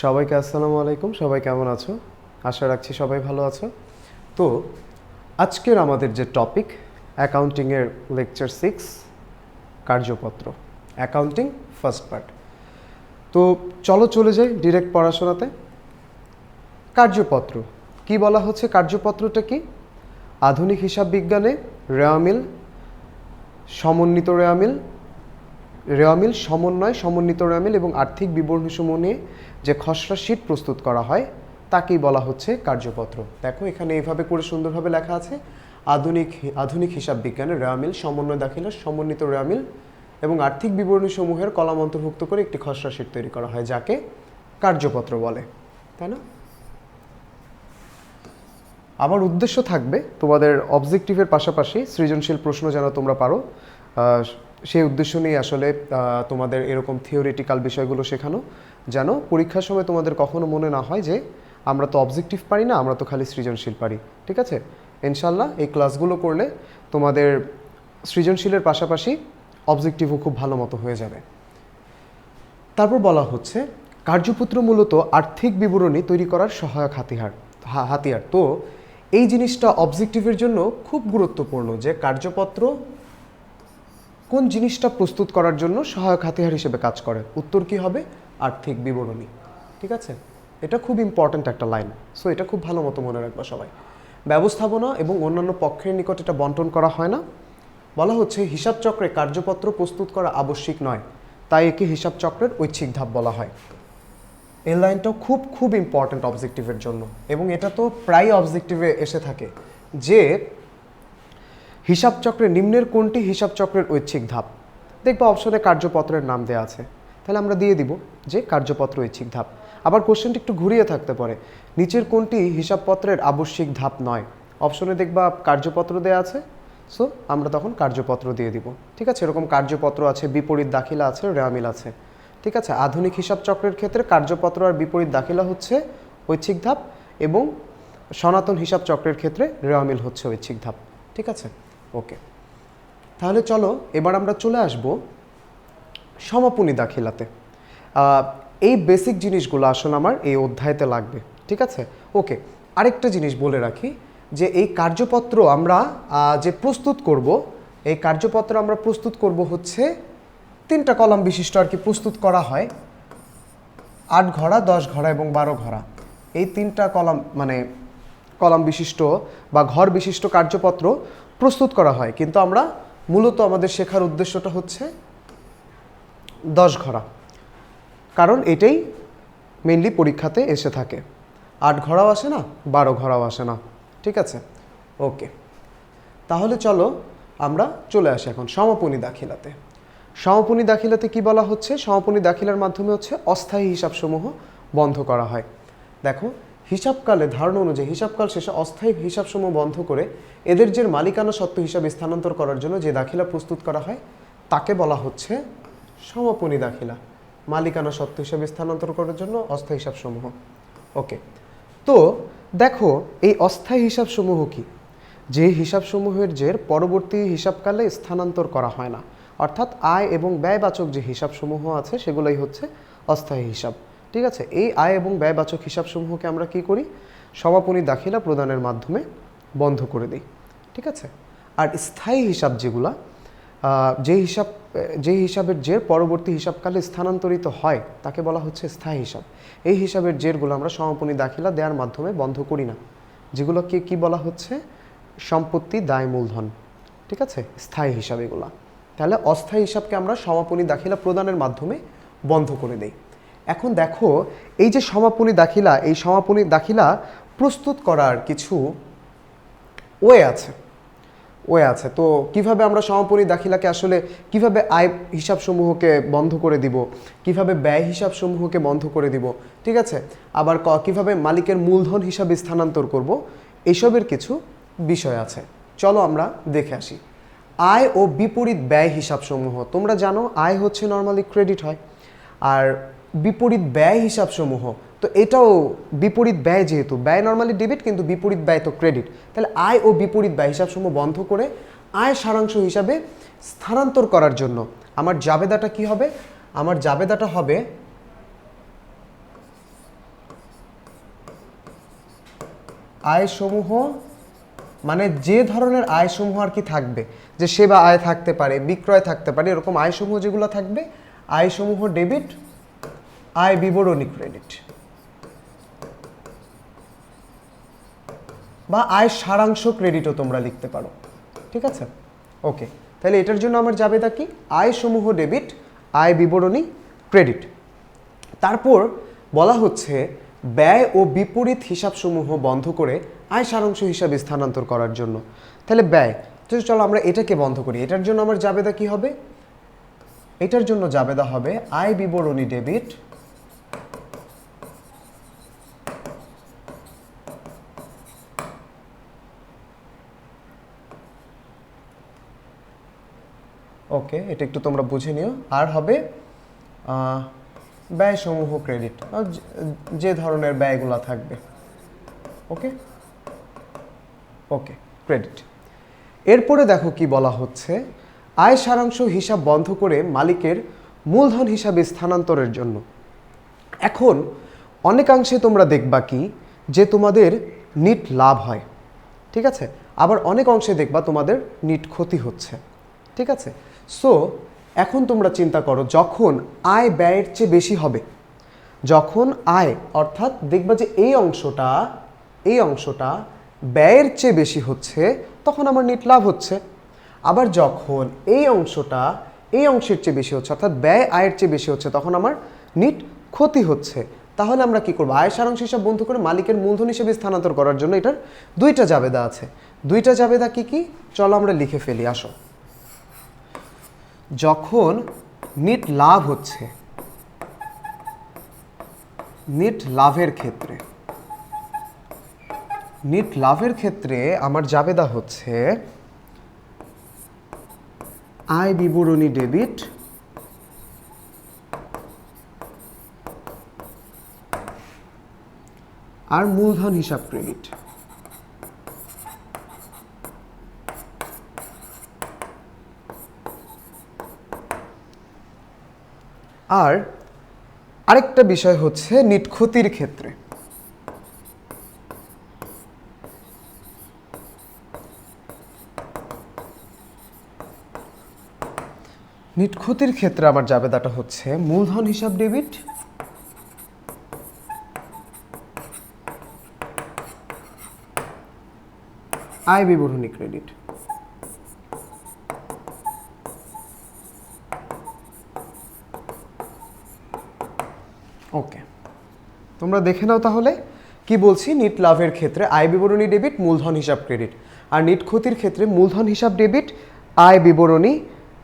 সবাইকে আসসালামু আলাইকুম। সবাই কেমন আছো? আশা রাখছি সবাই ভালো আছো। তো আজকের আমাদের যে টপিক, অ্যাকাউন্টিংয়ের লেকচার 6, কার্যপত্র, অ্যাকাউন্টিং ফার্স্ট পার্ট। তো চলো চলে যাই ডিরেক্ট পড়াশোনাতে। কার্যপত্র কি বলা হচ্ছে? কার্যপত্রটা কি? আধুনিক হিসাব বিজ্ঞানে রেওয়ামিল, সমন্বিত রেওয়ামিল, সমন্বয়, সমন্বিত রেওয়ামিল এবং আর্থিক বিবরণীসমূহ নিয়ে যে খসড়া শীট প্রস্তুত করা হয় তাকেই বলা হচ্ছে কার্যপত্র। দেখো এখানে এইভাবে করে সুন্দরভাবে লেখা আছে, আধুনিক হিসাব বিজ্ঞানে রেওয়ামিল, সমন্বয় দাখিলা, সমন্বিত রেওয়ামিল এবং আর্থিক বিবরণীসমূহের কলাম অন্তর্ভুক্ত করে একটি খসড়া শীট তৈরি করা হয়, যাকে কার্যপত্র বলে, তাই না? আমার উদ্দেশ্য থাকবে তোমাদের অবজেক্টিভের পাশাপাশি সৃজনশীল প্রশ্ন যেন তোমরা পারো, সেই উদ্দেশ্য নিয়ে আসলে তোমাদের এরকম থিওরিটিক্যাল বিষয়গুলো শেখানো, যেন পরীক্ষার সময় তোমাদের কখনো মনে না হয় যে আমরা তো অবজেক্টিভ পারি না, আমরা তো খালি সৃজনশীল পারি। ঠিক আছে? ইনশাল্লাহ এই ক্লাসগুলো করলে তোমাদের সৃজনশীলের পাশাপাশি অবজেক্টিভও খুব ভালো মতো হয়ে যাবে। তারপর বলা হচ্ছে কার্যপত্র মূলত আর্থিক বিবরণী তৈরি করার সহায়ক হাতিয়ার। তো এই জিনিসটা অবজেক্টিভের জন্য খুব গুরুত্বপূর্ণ যে কার্যপত্র কোন জিনিসটা প্রস্তুত করার জন্য সহায়ক হাতিয়ার হিসেবে কাজ করে। উত্তর কি হবে? আর্থিক বিবরণী। ঠিক আছে? এটা খুব ইম্পর্ট্যান্ট একটা লাইন, সো এটা খুব ভালো মতো মনে রাখবা সবাই। ব্যবস্থাপনা এবং অন্যান্য পক্ষের নিকট এটা বন্টন করা হয় না। বলা হচ্ছে হিসাব চক্রে কার্যপত্র প্রস্তুত করা আবশ্যিক নয়, তাই একে হিসাব চক্রের ঐচ্ছিক ধাপ বলা হয়। এই লাইনটাও খুব খুব ইম্পর্ট্যান্ট অবজেক্টিভের জন্য, এবং এটা তো প্রায় অবজেক্টিভে এসে থাকে যে হিসাব চক্রে নিম্নের কোনটি হিসাব চক্রের ঐচ্ছিক ধাপ। দেখবা অপশনে কার্যপত্রের নাম দেওয়া আছে, তাহলে আমরা দিয়ে দিব যে কার্যপত্র ঐচ্ছিক ধাপ। আবার কোশ্চেনটি একটু ঘুরিয়ে থাকতে পারে, নিচের কোনটি হিসাবপত্রের আবশ্যিক ধাপ নয়। অপশনে দেখবা কার্যপত্র দেওয়া আছে, সো আমরা তখন কার্যপত্র দিয়ে দিব। ঠিক আছে? এরকম কার্যপত্র আছে, বিপরীত দাখিলা আছে, রেওয়ামিল আছে। ঠিক আছে? আধুনিক হিসাব চক্রের ক্ষেত্রে কার্যপত্র আর বিপরীত দাখিলা হচ্ছে ঐচ্ছিক ধাপ, এবং সনাতন হিসাব চক্রের ক্ষেত্রে রেওয়ামিল হচ্ছে ঐচ্ছিক ধাপ। ঠিক আছে? ওকে, তাহলে চলো এবার আমরা চলে আসব সমাপনী দাখিলাতে। এই বেসিক জিনিসগুলো আসলে আমার এই অধ্যায়তে লাগবে। ঠিক আছে? ওকে, আরেকটা জিনিস বলে রাখি যে এই কার্যপত্র আমরা যে প্রস্তুত করব, এই কার্যপত্র আমরা প্রস্তুত করব হচ্ছে 3টা কলাম বিশিষ্ট আর কি প্রস্তুত করা হয়। 8 ঘরা, 10 ঘরা এবং 12 ঘরা, এই 3টা কলাম মানে কলাম বিশিষ্ট বা ঘর বিশিষ্ট কার্যপত্র প্রস্তুত করা হয়, কিন্তু আমরা মূলত আমাদের শেখার উদ্দেশ্যটা হচ্ছে 10 ঘরা, কারণ এটাই মেইনলি পরীক্ষাতে এসে থাকে। 8 ঘরাও আসে না, 12 ঘরাও আসে না। ঠিক আছে? ওকে, তাহলে চলো আমরা চলে আসি এখন সমাপনী দাখিলাতে। সমাপনী দাখিলাতে কি বলা হচ্ছে? সমাপনী দাখিলার মাধ্যমে হচ্ছে অস্থায়ী হিসাবসমূহ বন্ধ করা হয়। দেখো হিসাবকালে ধারণা অনুযায়ী হিসাবকাল শেষে অস্থায়ী হিসাবসমূহ বন্ধ করে এদের যে মালিকানা সত্ত্ব হিসাবে স্থানান্তর করার জন্য যে দাখিলা প্রস্তুত করা হয় তাকে বলা হচ্ছে সমাপনী দাখিলা। মালিকানা সত্ত্ব হিসাবে স্থানান্তর করার জন্য অস্থায়ী হিসাবসমূহ। ওকে, তো দেখো এই অস্থায়ী হিসাবসমূহ কি? যে হিসাবসমূহের জের পরবর্তী হিসাবকালে স্থানান্তর করা হয় না, অর্থাৎ আয় এবং ব্যয়বাচক যে হিসাবসমূহ আছে সেগুলোই হচ্ছে অস্থায়ী হিসাব। ঠিক আছে? এই আয় এবং ব্যয়বাচক হিসাবসমূহকে আমরা কি করি? সমাপনী দাখিলা প্রদানের মাধ্যমে বন্ধ করে দিই। ঠিক আছে? আর স্থায়ী হিসাব যেগুলা, যে হিসাবের জের পরবর্তী হিসাবকালে স্থানান্তরিত হয় তাকে বলা হচ্ছে স্থায়ী হিসাব। এই হিসাবের জেরগুলো আমরা সমাপনী দাখিলা দেওয়ার মাধ্যমে বন্ধ করি না, যেগুলোকে কি বলা হচ্ছে? সম্পত্তি, দায়, মূলধন। ঠিক আছে? স্থায়ী হিসাব এগুলা। তাহলে অস্থায়ী হিসাবকে আমরা সমাপনী দাখিলা প্রদানের মাধ্যমে বন্ধ করে দেই। এখন দেখো এই যে সমাপনী দাখিলা, এই সমাপনী দাখিলা প্রস্তুত করার কিছু ওয়ে আছে। তো কিভাবে আমরা সমাপনী দাখিলাকে আসলে কিভাবে আয় হিসাবসমূহকে বন্ধ করে দিব, কিভাবে ব্যয় হিসাবসমূহকে বন্ধ করে দিব, ঠিক আছে, আবার কিভাবে মালিকের মূলধন হিসাবে স্থানান্তর করব, এসবের কিছু বিষয় আছে। চলো আমরা দেখে আসি। আয় ও বিপরীত ব্যয় হিসাবসমূহ, তোমরা জানো আয় হচ্ছে নর্মালি ক্রেডিট হয়, আর বিপরীত ব্যয় হিসাবসমূহ, তো এটাও বিপরীত ব্যয়, যেহেতু ব্যয় নর্মালি ডেবিট কিন্তু বিপরীত ব্যয় তো ক্রেডিট, তাহলে আয় ও বিপরীত ব্যয় হিসাবসমূহ বন্ধ করে আয় সারাংশ হিসাবে স্থানান্তর করার জন্য আমার জাবেদাটা কি হবে? আমার জাবেদাটা হবে আয়সমূহ, মানে যে ধরনের আয়সমূহ আর কি থাকবে, যে সেবা আয় থাকতে পারে, বিক্রয় থাকতে পারে, এরকম আয়সমূহ যেগুলো থাকবে, আয়সমূহ ডেবিট, আয় বিবরণী ক্রেডিট, বা আয় সারাংশ ক্রেডিটও তোমরা লিখতে পারো। ঠিক আছে, ওকে। তাহলে এটার জন্য আমার জাবেদা কি? আয়সমূহ ডেবিট, আয় বিবরণী ক্রেডিট। তারপর বলা হচ্ছে ব্যয় ও বিপরীত হিসাবসমূহ বন্ধ করে আয় সারাংশ হিসাবে স্থানান্তর করার জন্য। তাহলে ব্যয়, তো চলো আমরা এটাকে বন্ধ করি। এটার জন্য আমার জাবেদা কি হবে? এটার জন্য জাবেদা হবে আয় বিবরণী ডেবিট, ওকে, এটা একটু তোমরা বুঝে নিও। আর হবে ব্যয়সমূহ ক্রেডিট, যে ধরনের ব্যয়গুলো থাকবে। ওকে ওকে, ক্রেডিট। এরপরে দেখো কি বলা হচ্ছে, আয় সারাংশ হিসাব বন্ধ করে মালিকের মূলধন হিসাবে স্থানান্তরের জন্য। এখন অনেকাংশে তোমরা দেখবা কি যে তোমাদের নিট লাভ হয়, ঠিক আছে, আবার অনেক অংশে দেখবা তোমাদের নিট ক্ষতি হচ্ছে। ঠিক আছে, সো এখন তোমরা চিন্তা করো, যখন আয় ব্যয়ের চেয়ে বেশি হবে, যখন আয় অর্থাৎ দেখবা যে এই অংশটা ব্যয়ের চেয়ে বেশি হচ্ছে, তখন আমার নিট লাভ হচ্ছে। আবার যখন এই অংশের চেয়ে বেশি হচ্ছে, অর্থাৎ ব্যয় আয়ের চেয়ে বেশি হচ্ছে, তখন আমার নিট ক্ষতি হচ্ছে। তাহলে আমরা কি করব? আয় সারাংশ হিসাব বন্ধ করে মালিকের মূলধন হিসেবে স্থানান্তর করার জন্য এটার দুইটা জাবেদা আছে। দুইটা জাবেদা কি কি? চলো আমরা লিখে ফেলি, আসো। যখন নিট লাভ হচ্ছে, নিট লাভের ক্ষেত্রে আমার জাবেদা হচ্ছে আয় বিবরণী ডেবিট, আর মূলধন হিসাব ক্রেডিট। আর আরেকটা বিষয় হচ্ছে নিট ক্ষতির ক্ষেত্রে, নিট ক্ষতির ক্ষেত্রে আমার জাবেদাটা হচ্ছে মূলধন হিসাব ডেবিট, আয় বিবরণী ক্রেডিট। ওকে, তোমরা দেখে নাও তাহলে কি বলছি। নিট লাভের ক্ষেত্রে আয় বিবরণী ডেবিট, মূলধন হিসাব ক্রেডিট। আর নিট ক্ষতির ক্ষেত্রে মূলধন হিসাব ডেবিট, আয় বিবরণী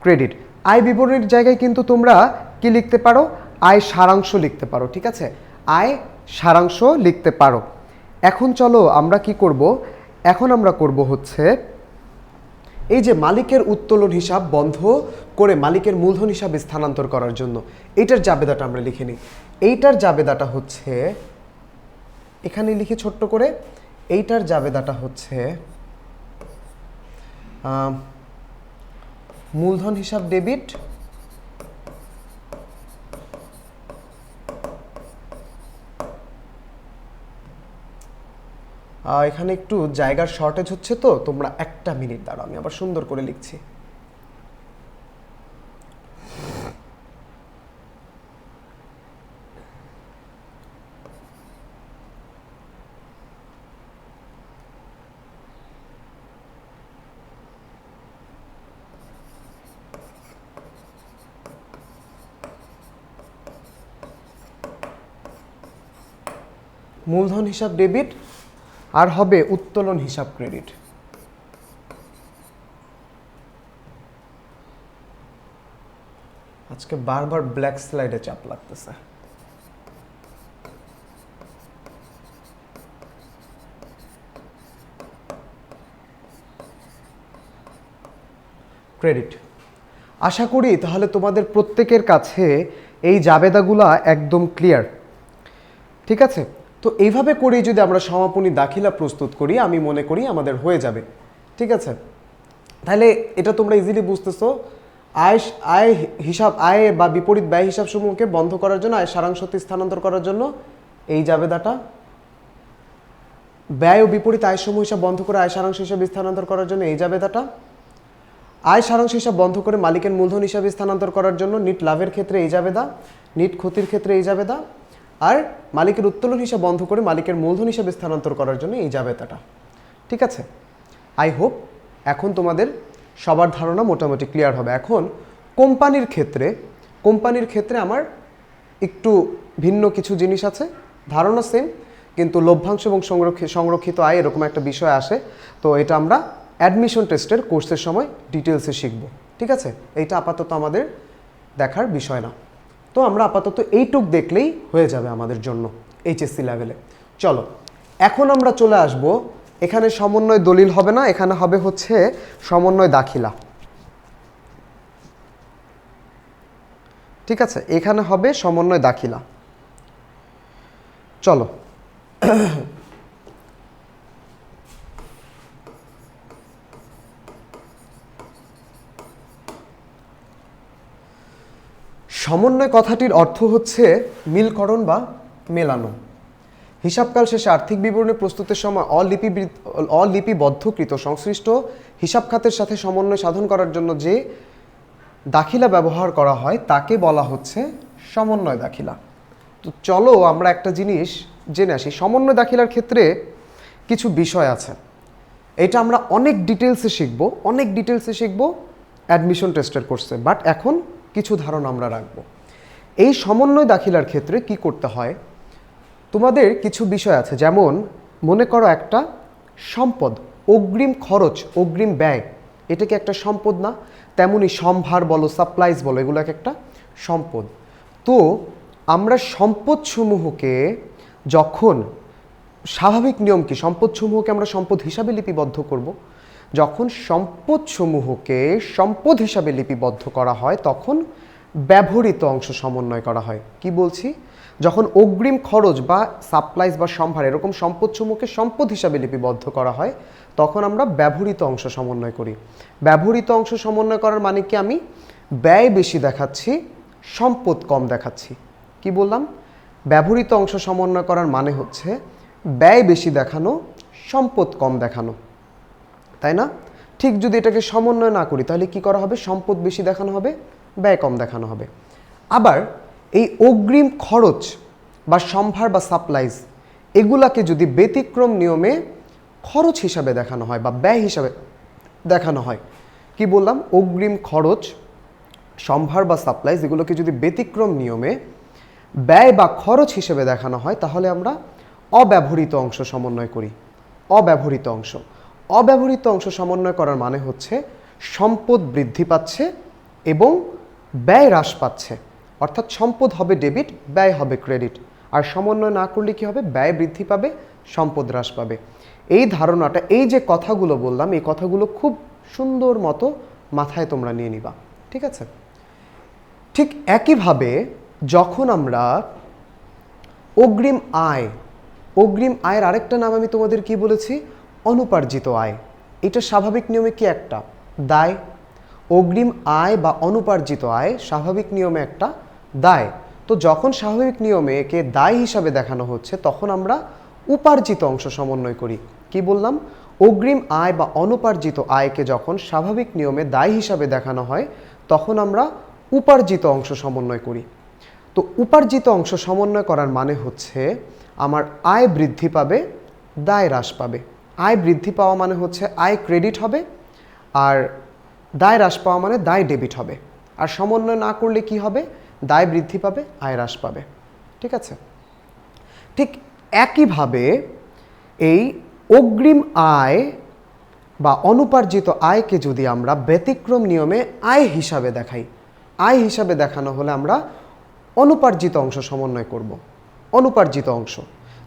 ক্রেডিট। আয় বিবরণীর জায়গায় কিন্তু তোমরা কি লিখতে পারো? আয় সারাংশ লিখতে পারো। ঠিক আছে, আয় সারাংশ লিখতে পারো। এখন চলো আমরা কি করব, এখন আমরা করব হচ্ছে এই যে মালিকের উত্তোলন হিসাব বন্ধ করে মালিকের মূলধন হিসাবে স্থানান্তর করার জন্য এইটার জাবেদাটা আমরা লিখে নিই। এইটার জাবেদাটা হচ্ছে, এখানে লিখি ছোট্ট করে, এইটার জাবেদাটা হচ্ছে মূলধন হিসাব ডেবিট, এখানে একটু জায়গার শর্টেজ হচ্ছে, তো তোমরা একটা মিনিট দাঁড়াও, আমি আবার সুন্দর করে লিখছি। মূলধন হিসাব ডেবিট আর হবে উত্তোলন হিসাব ক্রেডিট। আজকে বারবার ব্ল্যাক স্লাইডে চাপ লাগতেছে। ক্রেডিট। আশা করি তাহলে তোমাদের প্রত্যেকের কাছে এই জাবেদাগুলা একদম ক্লিয়ার। ঠিক আছে, তো এইভাবে করেই যদি আমরা সমাপনী দাখিলা প্রস্তুত করি, আমি মনে করি আমাদের হয়ে যাবে। ঠিক আছে, তাহলে এটা তোমরা ইজিলি বুঝতেছো। আয় আয় হিসাব আয় বা বিপরীত ব্যয় হিসাব সমূহকে বন্ধ করার জন্য, আয় সারাংশতে স্থানান্তর করার জন্য এই জাবেদাটা, ব্যয় ও বিপরীত আয় সমূহ হিসাব বন্ধ করে আয় সারাংশ হিসাবে স্থানান্তর করার জন্য এই জাবেদাটা, আয় সারাংশ হিসাব বন্ধ করে মালিকের মূলধন হিসাবে স্থানান্তর করার জন্য নিট লাভের ক্ষেত্রে এই জাবেদা, নিট ক্ষতির ক্ষেত্রে এই জাবেদা, আর মালিকের উত্তোলন হিসাব বন্ধ করে মালিকের মূলধন হিসাবে স্থানান্তর করার জন্য এই জাবেদাটা। ঠিক আছে, আই হোপ এখন তোমাদের সবার ধারণা মোটামুটি ক্লিয়ার হবে। এখন কোম্পানির ক্ষেত্রে আমার একটু ভিন্ন কিছু জিনিস আছে, ধারণা সেম, কিন্তু লভ্যাংশ এবং সংরক্ষিত আয় এরকম একটা বিষয় আসে, তো এটা আমরা অ্যাডমিশন টেস্টের কোর্সের সময় ডিটেলসে শিখব। ঠিক আছে, এইটা আপাতত আমাদের দেখার বিষয় না, তো আমরা আপাতত এইটুক দেখলেই হয়ে যাবে আমাদের জন্য এইচএসসি লেভেলে। চলো এখন আমরা চলে আসব, এখানে সমন্বয় দলিল হবে না, এখানে হবে হচ্ছে সমন্বয় দাখিলা। ঠিক আছে, এখানে হবে সমন্বয় দাখিলা। চলো সমন্বয় কথাটির অর্থ হচ্ছে মিলকরণ বা মেলানো। হিসাবকাল শেষে আর্থিক বিবরণী প্রস্তুতের সময় অলিপিবদ্ধকৃত সংশ্লিষ্ট হিসাব খাতের সাথে সমন্বয় সাধন করার জন্য যে দাখিলা ব্যবহার করা হয় তাকে বলা হচ্ছে সমন্বয় দাখিলা। তো চলো আমরা একটা জিনিস জেনে আসি, সমন্বয় দাখিলার ক্ষেত্রে কিছু বিষয় আছে, এটা আমরা অনেক ডিটেলসে শিখবো অ্যাডমিশন টেস্টের কোর্সে, বাট এখন কিছু ধারণা আমরা রাখবো। এই সমন্বয় দাখিলার ক্ষেত্রে কি করতে হয়, তোমাদের কিছু বিষয় আছে, যেমন মনে করো একটা সম্পদ, অগ্রিম খরচ, অগ্রিম ব্যয়, এটা কি একটা সম্পদ না? তেমনি সম্ভার বলো, সাপ্লাইজ বলো, এগুলো একটা সম্পদ। তো আমরা সম্পদসমূহকে যখন, স্বাভাবিক নিয়ম কি, সম্পদসমূহকে আমরা সম্পদ হিসাবে লিপিবদ্ধ করব। যখন সম্পদসমূহকে সম্পদ হিসাবে লিপিবদ্ধ করা হয় তখন ব্যবহৃত অংশ সমন্বয় করা হয়। কি বলছি? যখন অগ্রিম খরচ বা সাপ্লাইজ বা সম্ভার এরকম সম্পদসমূহকে সম্পদ হিসাবে লিপিবদ্ধ করা হয় তখন আমরা ব্যবহৃত অংশ সমন্বয় করি। ব্যবহৃত অংশ সমন্বয় করার মানে কি, আমি ব্যয় বেশি দেখাচ্ছি, সম্পদ কম দেখাচ্ছি। কি বললাম? ব্যবহৃত অংশ সমন্বয় করার মানে হচ্ছে ব্যয় বেশি দেখানো, সম্পদ কম দেখানো, তাই না? ঠিক যদি এটাকে সমন্বয় না করি তাহলে কি করা হবে? সম্পদ বেশি দেখানো হবে, ব্যয় কম দেখানো হবে। আবার এই অগ্রিম খরচ বা সম্ভার বা সাপ্লাইজ এগুলাকে যদি ব্যতিক্রম নিয়মে খরচ হিসাবে দেখানো হয় বা ব্যয় হিসাবে দেখানো হয়, কি বললাম? অগ্রিম খরচ, সম্ভার বা সাপ্লাইজ এগুলোকে যদি ব্যতিক্রম নিয়মে ব্যয় বা খরচ হিসেবে দেখানো হয় তাহলে আমরা অব্যবহৃত অংশ সমন্বয় করি। অব্যবহৃত অংশ সমন্বয় করার মানে হচ্ছে সম্পদ বৃদ্ধি পাচ্ছে এবং ব্যয় হ্রাস পাচ্ছে, অর্থাৎ সম্পদ হবে ডেবিট, ব্যয় হবে ক্রেডিট। আর সমন্বয় না করলে কি হবে? ব্যয় বৃদ্ধি পাবে, সম্পদ হ্রাস পাবে। এই ধারণাটা, এই যে কথাগুলো বললাম, এই কথাগুলো খুব সুন্দর মতো মাথায় তোমরা নিয়ে নিবা। ঠিক আছে? ঠিক একইভাবে যখন আমরা অগ্রিম আয়ের আরেকটা নাম আমি তোমাদের কি বলেছি? অনুপার্জিত আয়। এটা স্বাভাবিক নিয়মে কি একটা দায়। অগ্রিম আয় বা অনুপার্জিত আয় স্বাভাবিক নিয়মে একটা দায়। তো যখন স্বাভাবিক নিয়মে একে দায় হিসাবে দেখানো হচ্ছে তখন আমরা উপার্জিত অংশ সমন্বয় করি। কি বললাম? অগ্রিম আয় বা অনুপার্জিত আয়কে যখন স্বাভাবিক নিয়মে দায় হিসাবে দেখানো হয় তখন আমরা উপার্জিত অংশ সমন্বয় করি। তো উপার্জিত অংশ সমন্বয় করার মানে হচ্ছে আমার আয় বৃদ্ধি পাবে, দায় হ্রাস পাবে। আয় বৃদ্ধি পাওয়া মানে হচ্ছে আয় ক্রেডিট হবে, আর দায় হ্রাস পাওয়া মানে দায় ডেবিট হবে। আর সমন্বয় না করলে কি হবে? দায় বৃদ্ধি পাবে, আয় হ্রাস পাবে। ঠিক আছে? ঠিক একইভাবে এই অগ্রিম আয় বা অনুপার্জিত আয়কে যদি আমরা ব্যতিক্রম নিয়মে আয় হিসাবে দেখাই, আয় হিসাবে দেখানো হলে আমরা অনুপার্জিত অংশ সমন্বয় করব। অনুপার্জিত অংশ,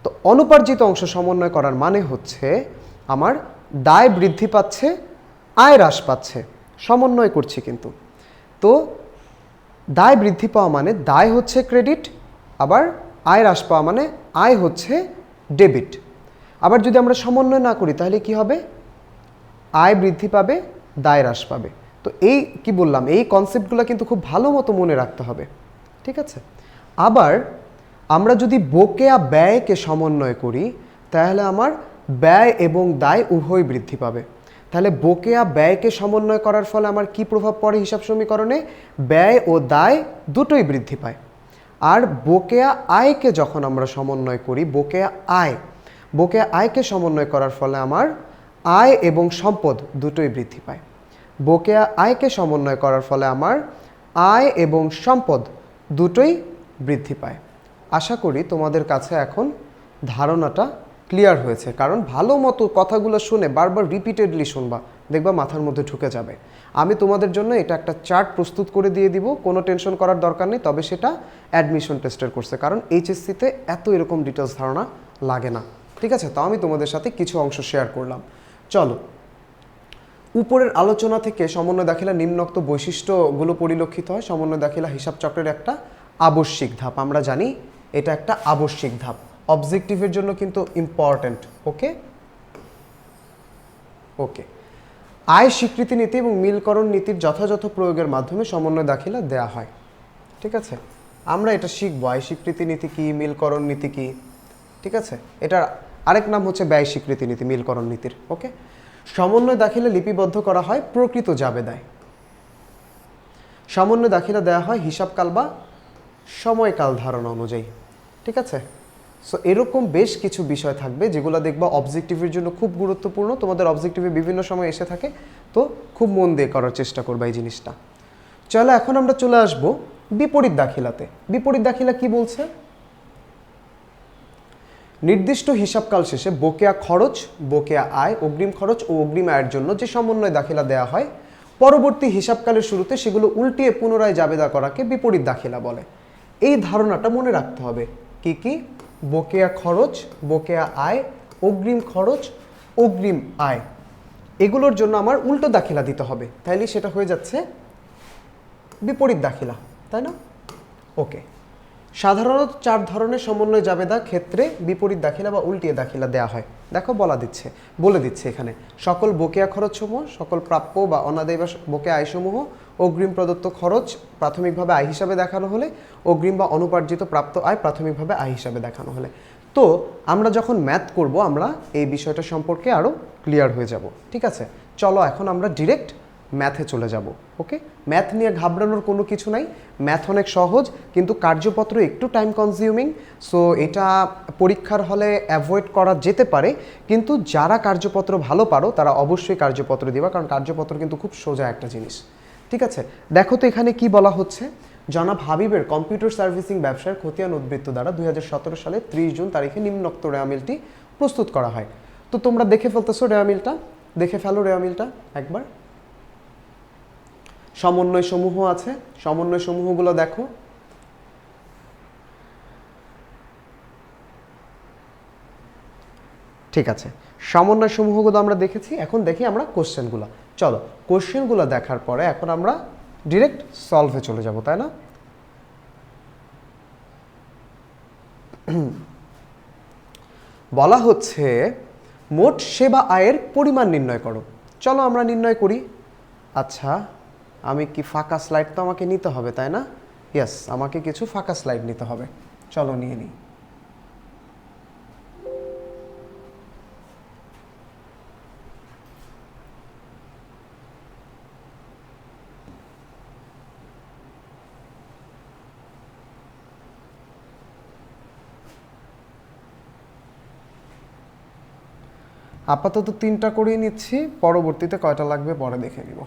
তো অনুপার্জিত অংশ সমন্বয় করার মানে হচ্ছে আমার দায় বৃদ্ধি পাচ্ছে, আয় হ্রাস পাচ্ছে, সমন্বয় করছি কিন্তু। তো দায় বৃদ্ধি পাওয়া মানে দায় হচ্ছে ক্রেডিট, আবার আয় হ্রাস পাওয়া মানে আয় হচ্ছে ডেবিট। আবার যদি আমরা সমন্বয় না করি তাহলে কি হবে? আয় বৃদ্ধি পাবে, দায় হ্রাস পাবে। তো এই কি বললাম, এই কনসেপ্টগুলো কিন্তু খুব ভালো মতো মনে রাখতে হবে, ঠিক আছে। আবার আমরা যদি বকেয়া ব্যয়কে সমন্বয় করি তাহলে আমার ব্যয় এবং দায় উভয় বৃদ্ধি পাবে। তাহলে বকেয়া ব্যয়কে সমন্বয় করার ফলে আমার কি প্রভাব পড়ে হিসাব সমীকরণে? ব্যয় ও দায় দুটোই বৃদ্ধি পায়। আর বকেয়া আয়কে যখন আমরা সমন্বয় করি, বকেয়া আয়কে সমন্বয় করার ফলে আমার আয় এবং সম্পদ দুটোই বৃদ্ধি পায়। বকেয়া আয়কে সমন্বয় করার ফলে আমার আয় এবং সম্পদ দুটোই বৃদ্ধি পায়। আশা করি তোমাদের কাছে এখন ধারণাটা ক্লিয়ার হয়েছে, কারণ ভালো মতো কথাগুলো শুনে বারবার রিপিটেডলি শুনবা, দেখবা মাথার মধ্যে ঢুকে যাবে। আমি তোমাদের জন্য এটা একটা চার্ট প্রস্তুত করে দিয়ে দিব, কোনো টেনশন করার দরকার নেই, তবে সেটা অ্যাডমিশন টেস্টের কোর্সে, কারণ এইচএসসিতে এত এরকম ডিটেলস ধারণা লাগে না, ঠিক আছে। তো আমি তোমাদের সাথে কিছু অংশ শেয়ার করলাম। চলো, উপরের আলোচনা থেকে সমন্বয় দাখিলা নিম্নোক্ত বৈশিষ্ট্যগুলো পরিলক্ষিত হয়। সমন্বয় দাখিলা হিসাব চক্রের একটা আবশ্যিক ধাপ, আমরা জানি এটা একটা আবশ্যিক ধাপ, অবজেক্টিভের জন্য কিন্তু ইম্পর্ট্যান্ট। ওকে ওকে আয় স্বীকৃতি নীতি এবং মিলকরণ নীতির যথাযথ প্রয়োগের মাধ্যমে সমন্বয় দাখিলা দেয়া হয়, ঠিক আছে। আমরা এটা শিখবো, আয় স্বীকৃতি নীতি কি, মিলকরণ নীতি কি, ঠিক আছে। এটার আরেক নাম হচ্ছে ব্যয় স্বীকৃতি নীতি, মিলকরণ নীতির। ওকে, সমন্বয় দাখিলা লিপিবদ্ধ করা হয় প্রকৃত জাবেদায়। সমন্বয় দাখিলা দেওয়া হয় হিসাবকাল বা সময়কাল ধারণা অনুযায়ী, ঠিক আছে। সো এরকম বেশ কিছু বিষয় থাকবে যেগুলো দেখবা অবজেক্টিভের জন্য খুব গুরুত্বপূর্ণ, তোমাদের অবজেক্টিভে বিভিন্ন সময় এসে থাকে, তো খুব মন দিয়ে করার চেষ্টা করবা এই জিনিসটা। চলো এখন আমরা চলে আসব বিপরীত দাখিলাতে। বিপরীত দাখিলা কি বলছে? নির্দিষ্ট হিসাবকাল শেষে বকেয়া খরচ, বকেয়া আয়, অগ্রিম খরচ ও অগ্রিম আয়ের জন্য যে সমন্বয় দাখিলা দেয়া হয়, পরবর্তী হিসাবকালের শুরুতে সেগুলো উল্টিয়ে পুনরায় জাবেদা করাকে বিপরীত দাখিলা বলে। এই ধারণাটা মনে রাখতে হবে। কি কি? বকেয়া খরচ, বকেয়া আয়, অগ্রিম খরচ, অগ্রিম আয়, এগুলোর জন্য আমার উল্টো দাখিলা দিতে হবে, তাইলে সেটা হয়ে যাচ্ছে বিপরীত দাখিলা, তাই না? ওকে, সাধারণত 4 ধরনের সমন্বয় জাবেদা ক্ষেত্রে বিপরীত দাখিলা বা উল্টিয়ে দাখিলা দেওয়া হয়। দেখো বলে দিচ্ছে এখানে, সকল বকেয়া খরচসমূহ, সকল প্রাপ্য বা অনাদায়ী বা বকেয়া আয়সমূহ, অগ্রিম প্রদত্ত খরচ প্রাথমিকভাবে আয় হিসাবে দেখানো হলে, অগ্রিম বা অনুপার্জিত প্রাপ্ত আয় প্রাথমিকভাবে আয় হিসাবে দেখানো হলে। তো আমরা যখন ম্যাথ করব আমরা এই বিষয়টা সম্পর্কে আরও ক্লিয়ার হয়ে যাব, ঠিক আছে। চলো এখন আমরা ডিরেক্ট ম্যাথে চলে যাব। ওকে, ম্যাথ নিয়ে ঘাবড়ানোর কোনো কিছু নাই, ম্যাথ অনেক সহজ, কিন্তু কার্যপত্র একটু টাইম কনজিউমিং। সো এটা পরীক্ষার হলে অ্যাভয়েড করা যেতে পারে, কিন্তু যারা কার্যপত্র ভালো পারো তারা অবশ্যই কার্যপত্র দিবা, কারণ কার্যপত্র কিন্তু খুব সোজা একটা জিনিস, ঠিক আছে। দেখো তো এখানে কি বলা হচ্ছে, জনাব হাবিবের কম্পিউটার সার্ভিসিং ব্যবসার খতিয়ান উদ্বৃত্ত দ্বারা 2017 সালে 30 জুন তারিখে নিম্নোক্ত রেওয়ামিলটি প্রস্তুত করা হয়। তো তোমরা দেখে ফেলতেছো রেওয়ামিলটা, দেখে ফেলো রেওয়ামিলটা একবার। সমন্বয় সমূহ আছে, সমন্বয় সমূহগুলো দেখো। ঠিক আছে, সমন্বয় সমূহগুলো আমরা দেখেছি, এখন দেখি আমরা কোশ্চেনগুলো। চলো, কোশ্চেনগুলো দেখার পরে এখন আমরা ডিরেক্ট সলভে চলে যাব, তাই না? বলা হচ্ছে মোট সেবা আয়ের পরিমাণ নির্ণয় করো। চলো আমরা নির্ণয় করি। আচ্ছা, আমি কি ফাঁকা স্লাইড তো আমাকে নিতে হবে, তাই না? ইয়েস, আমাকে কিছু ফাঁকা স্লাইড নিতে হবে, চলো নিয়ে নিই। আপাতত 3টা করেই নিচ্ছি, পরবর্তীতে কয়টা লাগবে পরে দেখে নিব।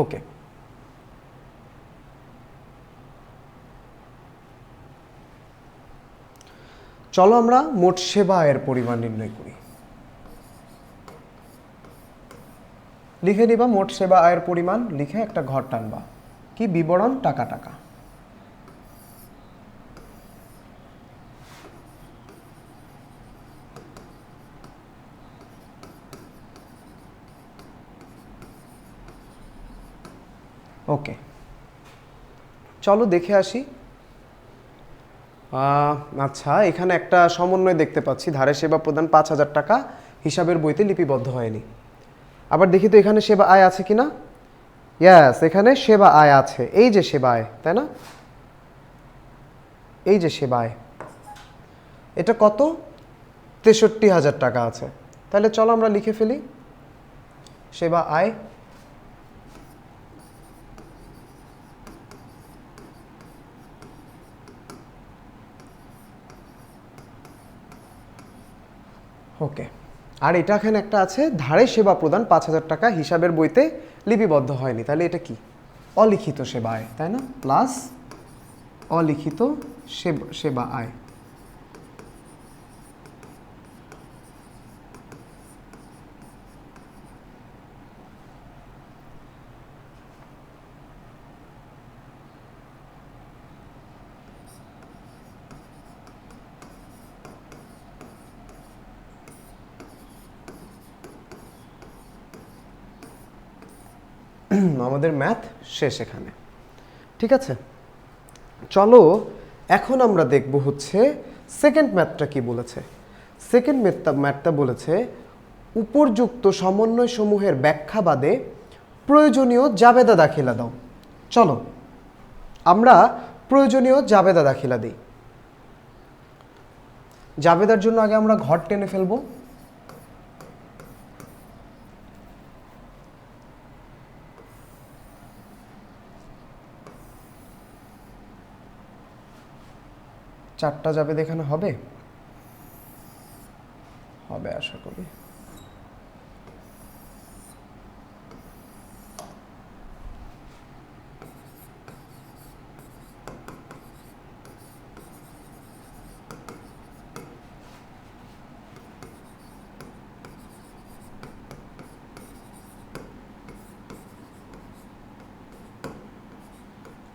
ওকে, চলো আমরা মোট সেবা আয়ের পরিমাণ নির্ণয় করি। লিখে নিবা মোট সেবা আয়ের পরিমাণ, লিখে একটা ঘর টানবা, কি বিবরণ টাকা টাকা। ওকে, চলো দেখে আসি। আচ্ছা, এখানে একটা সমন্বয় দেখতে পাচ্ছি, ধারে সেবা প্রদান 5,000 টাকা হিসাবের বইতে লিপিবদ্ধ হয়নি। আবার দেখি তো এখানে সেবা আয় আছে কিনা। ইয়াস, এখানে সেবা আয় আছে, এই যে সেবা আয়, তাই না? এই যে সেবা আয়, এটা কত? 63,000 টাকা আছে। তাহলে চলো আমরা লিখে ফেলি সেবা আয়। ওকে, আর এটা এখানে একটা আছে, ধারে সেবা প্রদান 5,000 টাকা হিসাবের বইতে লিপিবদ্ধ হয়নি। তাহলে এটা কি? অলিখিত সেবা আয়, তাই না? প্লাস অলিখিত সেবা আয়। আমাদের ম্যাথ শেষ এখানে, ঠিক আছে। চলো এখন আমরা দেখব হচ্ছে সেকেন্ড ম্যাথটা কি বলেছে। সেকেন্ড ম্যাথটা বলেছে উপর্যুক্ত সমন্বয় সমূহের ব্যাখ্যা বাদে প্রয়োজনীয় জাবেদা দাখিলা দাও। চলো আমরা প্রয়োজনীয় জাবেদা দাখিলা দিই। জাবেদার জন্য আগে আমরা ঘর টেনে ফেলবো। চারটা জাবেদা এখানে হবে, হবে আশা করি।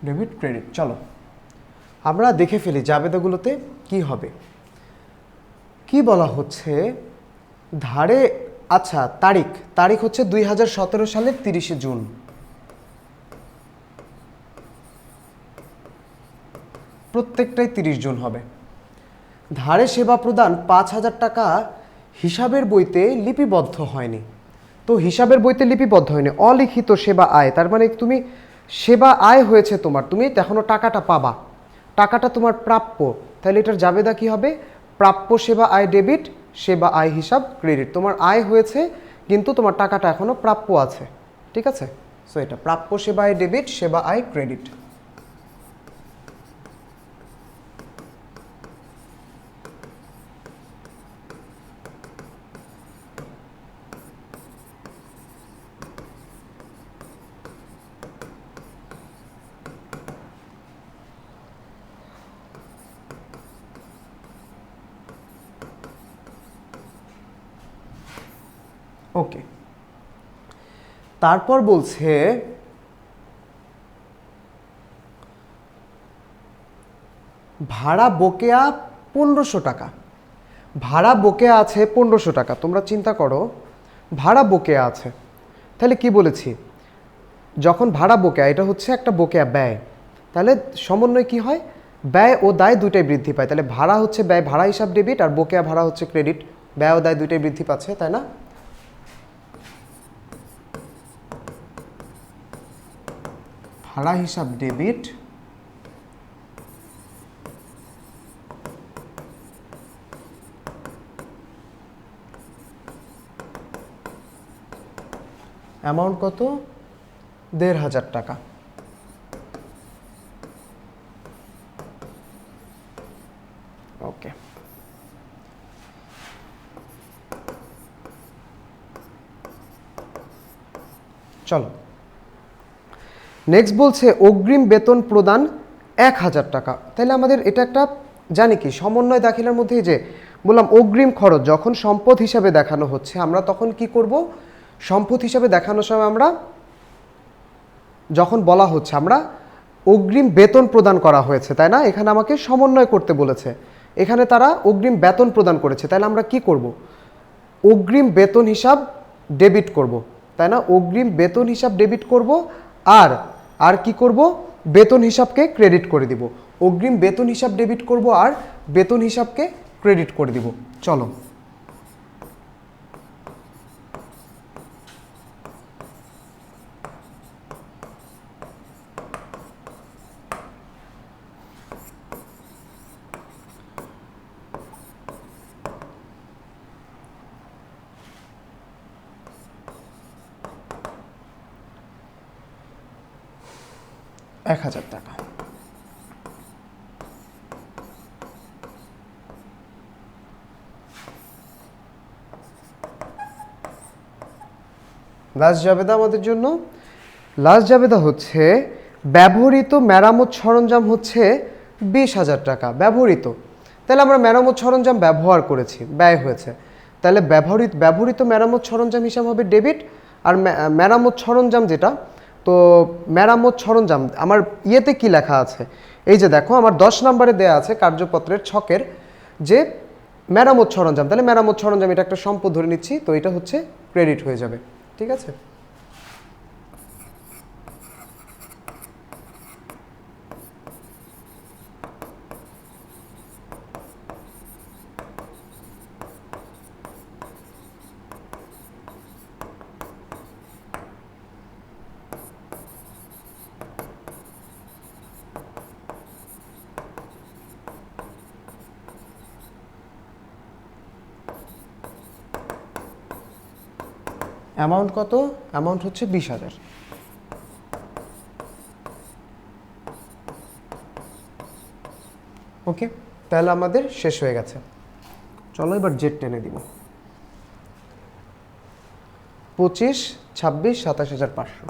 ডেবিট ক্রেডিট, চলো আমরা দেখে ফেলি জাবেদাগুলোতে কি হবে। কি বলা হচ্ছে ধারে, আচ্ছা তারিখ হচ্ছে 2017 সালের 30শে জুন। প্রত্যেকটাই 30 জুন হবে। ধারে সেবা প্রদান 5,000 টাকা হিসাবের বইতে লিপিবদ্ধ হয়নি। তো হিসাবের বইতে লিপিবদ্ধ হয়নি, অলিখিত সেবা আয়, তার মানে তুমি সেবা আয় হয়েছে তোমার, তুমি এখনো টাকাটা পাবা, টাকাটা তোমার প্রাপ্য। তাহলে এটার জাবেদা কি হবে? প্রাপ্য সেবা আয় ডেবিট, সেবা আয় হিসাব ক্রেডিট। তোমার আয় হয়েছে কিন্তু তোমার টাকাটা এখনো প্রাপ্য আছে, ঠিক আছে। সো এটা প্রাপ্য সেবা আয় ডেবিট, সেবা আয় ক্রেডিট। ওকে, তারপর বলছে ভাড়া বকেয়া 1500 টাকা। ভাড়া বকেয়া আছে 1500 টাকা। তোমরা চিন্তা করো, ভাড়া বকেয়া আছে, তাহলে কি বলেছি, যখন ভাড়া বকেয়া, এটা হচ্ছে একটা বকেয়া ব্যয়, তাহলে সমন্বয় কি হয়? ব্যয় ও দায় দুইটাই বৃদ্ধি পায়। তাহলে ভাড়া হচ্ছে ব্যয়, ভাড়া হিসাব ডেবিট, আর বকেয়া ভাড়া হচ্ছে ক্রেডিট। ব্যয় ও দায় দুইটাই বৃদ্ধি পাচ্ছে, তাই না? ভাড়া হিসাব ডেবিট, অ্যামাউন্ট কত? 1,500 টাকা। ওকে, চলো নেক্সট বলছে অগ্রিম বেতন প্রদান 1,000 টাকা। তাহলে আমাদের এটা একটা জানি কি সমন্বয় দাখিলার মধ্যে যে বললাম অগ্রিম খরচ যখন সম্পদ হিসাবে দেখানো হচ্ছে, আমরা তখন কি করব? সম্পদ হিসাবে দেখানোর সময় আমরা যখন বলা হচ্ছে আমরা অগ্রিম বেতন প্রদান করা হয়েছে, তাই না? এখানে আমাকে সমন্বয় করতে বলেছে, এখানে তারা অগ্রিম বেতন প্রদান করেছে, তাহলে আমরা কি করব? অগ্রিম বেতন হিসাব ডেবিট করব, তাই না? অগ্রিম বেতন হিসাব ডেবিট করব, আর আর কি করব, বেতন হিসাবকে ক্রেডিট করে দিব। অগ্রিম বেতন হিসাব ডেবিট করব আর বেতন হিসাবকে ক্রেডিট করে দিব। চলো, টাকা। লাস্ট জাবেদা আমাদের জন্য, লাস্ট জাবেদা হচ্ছে ব্যবহৃত মেরামত সরঞ্জাম হচ্ছে 20,000 টাকা। ব্যবহৃত, তাহলে আমরা মেরামত সরঞ্জাম ব্যবহার করেছি, ব্যয় হয়েছে, তাহলে ব্যবহৃত মেরামত সরঞ্জাম হিসাব হবে ডেবিট। আর মেরামত সরঞ্জাম যেটা, তো মেরামত সরঞ্জাম আমার ইয়েতে কি লেখা আছে, এই যে দেখো আমার 10 নম্বরে দেয়া আছে কার্যপত্রের ছকের যে মেরামত সরঞ্জাম, তাহলে মেরামত সরঞ্জাম এটা একটা সম্পদ ধরে নিচ্ছি, তো এটা হচ্ছে ক্রেডিট হয়ে যাবে। ঠিক আছে, অ্যামাউন্ট কত, অ্যামাউন্ট হচ্ছে 20,000। ওকে, তাহলে আমাদের শেষ হয়ে গেছে। চলো এবার জেড টেনে দিব। 25, 26, 27,500।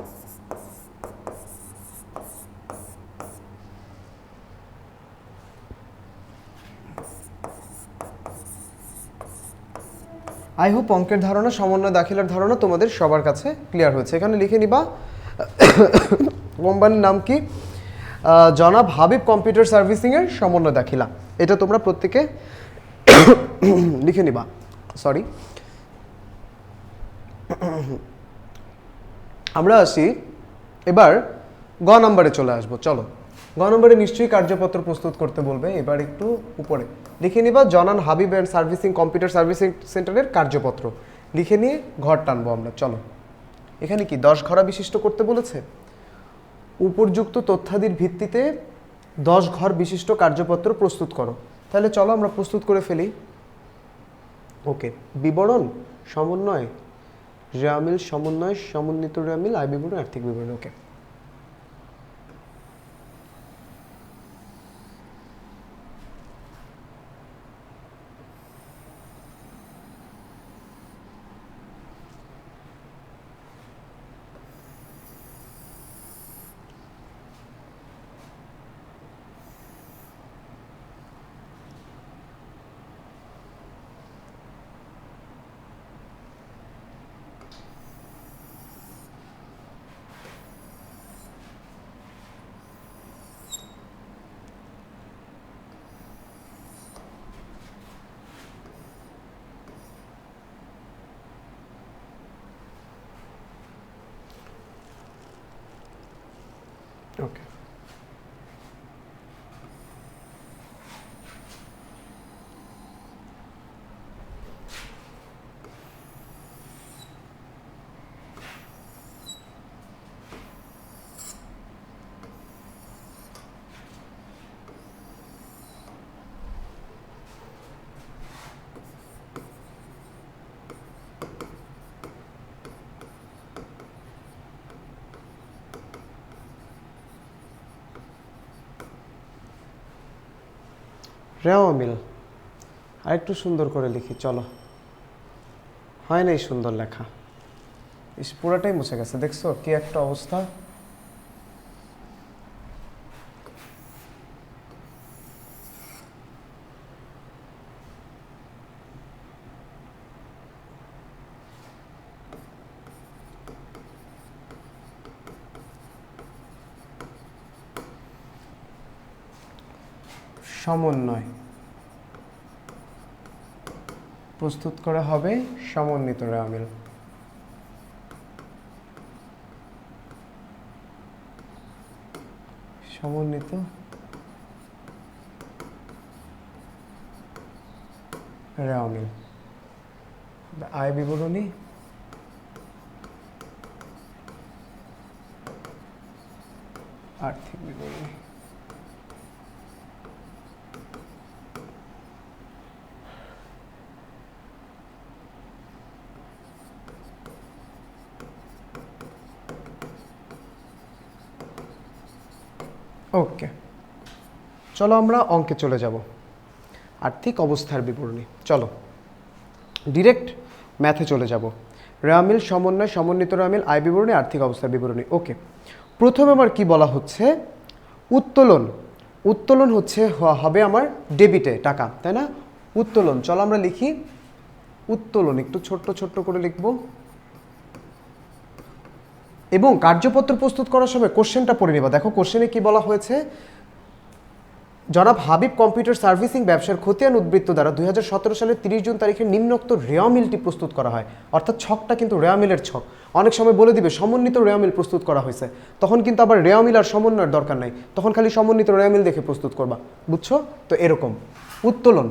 আই হোপ অঙ্কের ধারণা, সমন্বয় দাখিলার ধারণা তোমাদের সবার কাছে ক্লিয়ার হয়েছে। এখানে লিখে নিবা কোম্পানির নাম কি, জনাব হাবিব কম্পিউটার সার্ভিসিংয়ের সমন্বয় দাখিলা, এটা তোমরা প্রত্যেকে লিখে নিবা। সরি, আমরা আসি এবার গ নম্বরে চলে আসবো। চলো, গ নম্বরে নিশ্চয়ই কার্যপত্র প্রস্তুত করতে বলবে। এবার একটু উপরে লিখে নিবা জনান Habib and servicing computer servicing সেন্টারের কার্যপত্র, লিখে নিয়ে ঘর টানবো আমরা। চলো, এখানে কি 10 ঘরা বিশিষ্ট করতে বলেছে, উপযুক্ত তথ্যাদির ভিত্তিতে 10 ঘর বিশিষ্ট কার্যপত্র প্রস্তুত করো। তাহলে চলো আমরা প্রস্তুত করে ফেলি। ওকে, বিবরণ, সমন্বয়, রেয়ামিল, সমন্বয়, সমন্বিত রেয়ামিল, আয় বিবরণ, আর্থিক বিবরণ। ওকে, ওকে, রেওয়ামিল আরেকটু সুন্দর করে লিখি। চলো, হয় নাই সুন্দর লেখা, পুরাটাই মুছে গেছে, দেখছো কি একটা অবস্থা। সমন্বয় প্রস্তুত করা হবে সমন্বিত রেওয়ামিল। সমন্বিত রেওয়া মিল, আয় বিবরণী আর্থিক বিবরণী। ওকে, চলো আমরা অঙ্কে চলে যাব। আর্থিক অবস্থার বিবরণী, চলো ডিরেক্ট ম্যাথে চলে যাব। রেওয়া মিল, সমন্বয়, সমন্বিত রেওয়া মিল, আয় বিবরণী, আর্থিক অবস্থার বিবরণী। ওকে, প্রথমে আমার কি বলা হচ্ছে, উত্তোলন। উত্তোলন হচ্ছে হবে আমার ডেবিটে টাকা, তাই না? উত্তোলন, চলো আমরা লিখি উত্তোলন, একটু ছোট্ট ছোট্ট করে লিখব। এবং কার্যপত্র প্রস্তুত করার সময় কোশ্চেনটা পড়ে নেবা। দেখো কোশ্চেনে কি বলা হয়েছে, জনাব হাবিব কম্পিউটার সার্ভিসিং ব্যবসার খতিয়ান উদ্বৃত্ত দ্বারা 2017 সালের 30 জুন তারিখে নিম্নোক্ত রেওয়া মিলটি প্রস্তুত করা হয়। অর্থাৎ ছকটা কিন্তু রেওয়া মিলের ছক। অনেক সময় বলে দিবে সমন্বিত রেওয়া মিল প্রস্তুত করা হয়েছে, তখন কিন্তু আবার রেওয়া মিল আর সমন্বয়ের দরকার নাই, তখন খালি সমন্বিত রেওয়া মিল দেখে প্রস্তুত করবা, বুঝছো তো? এরকম উত্তোলন।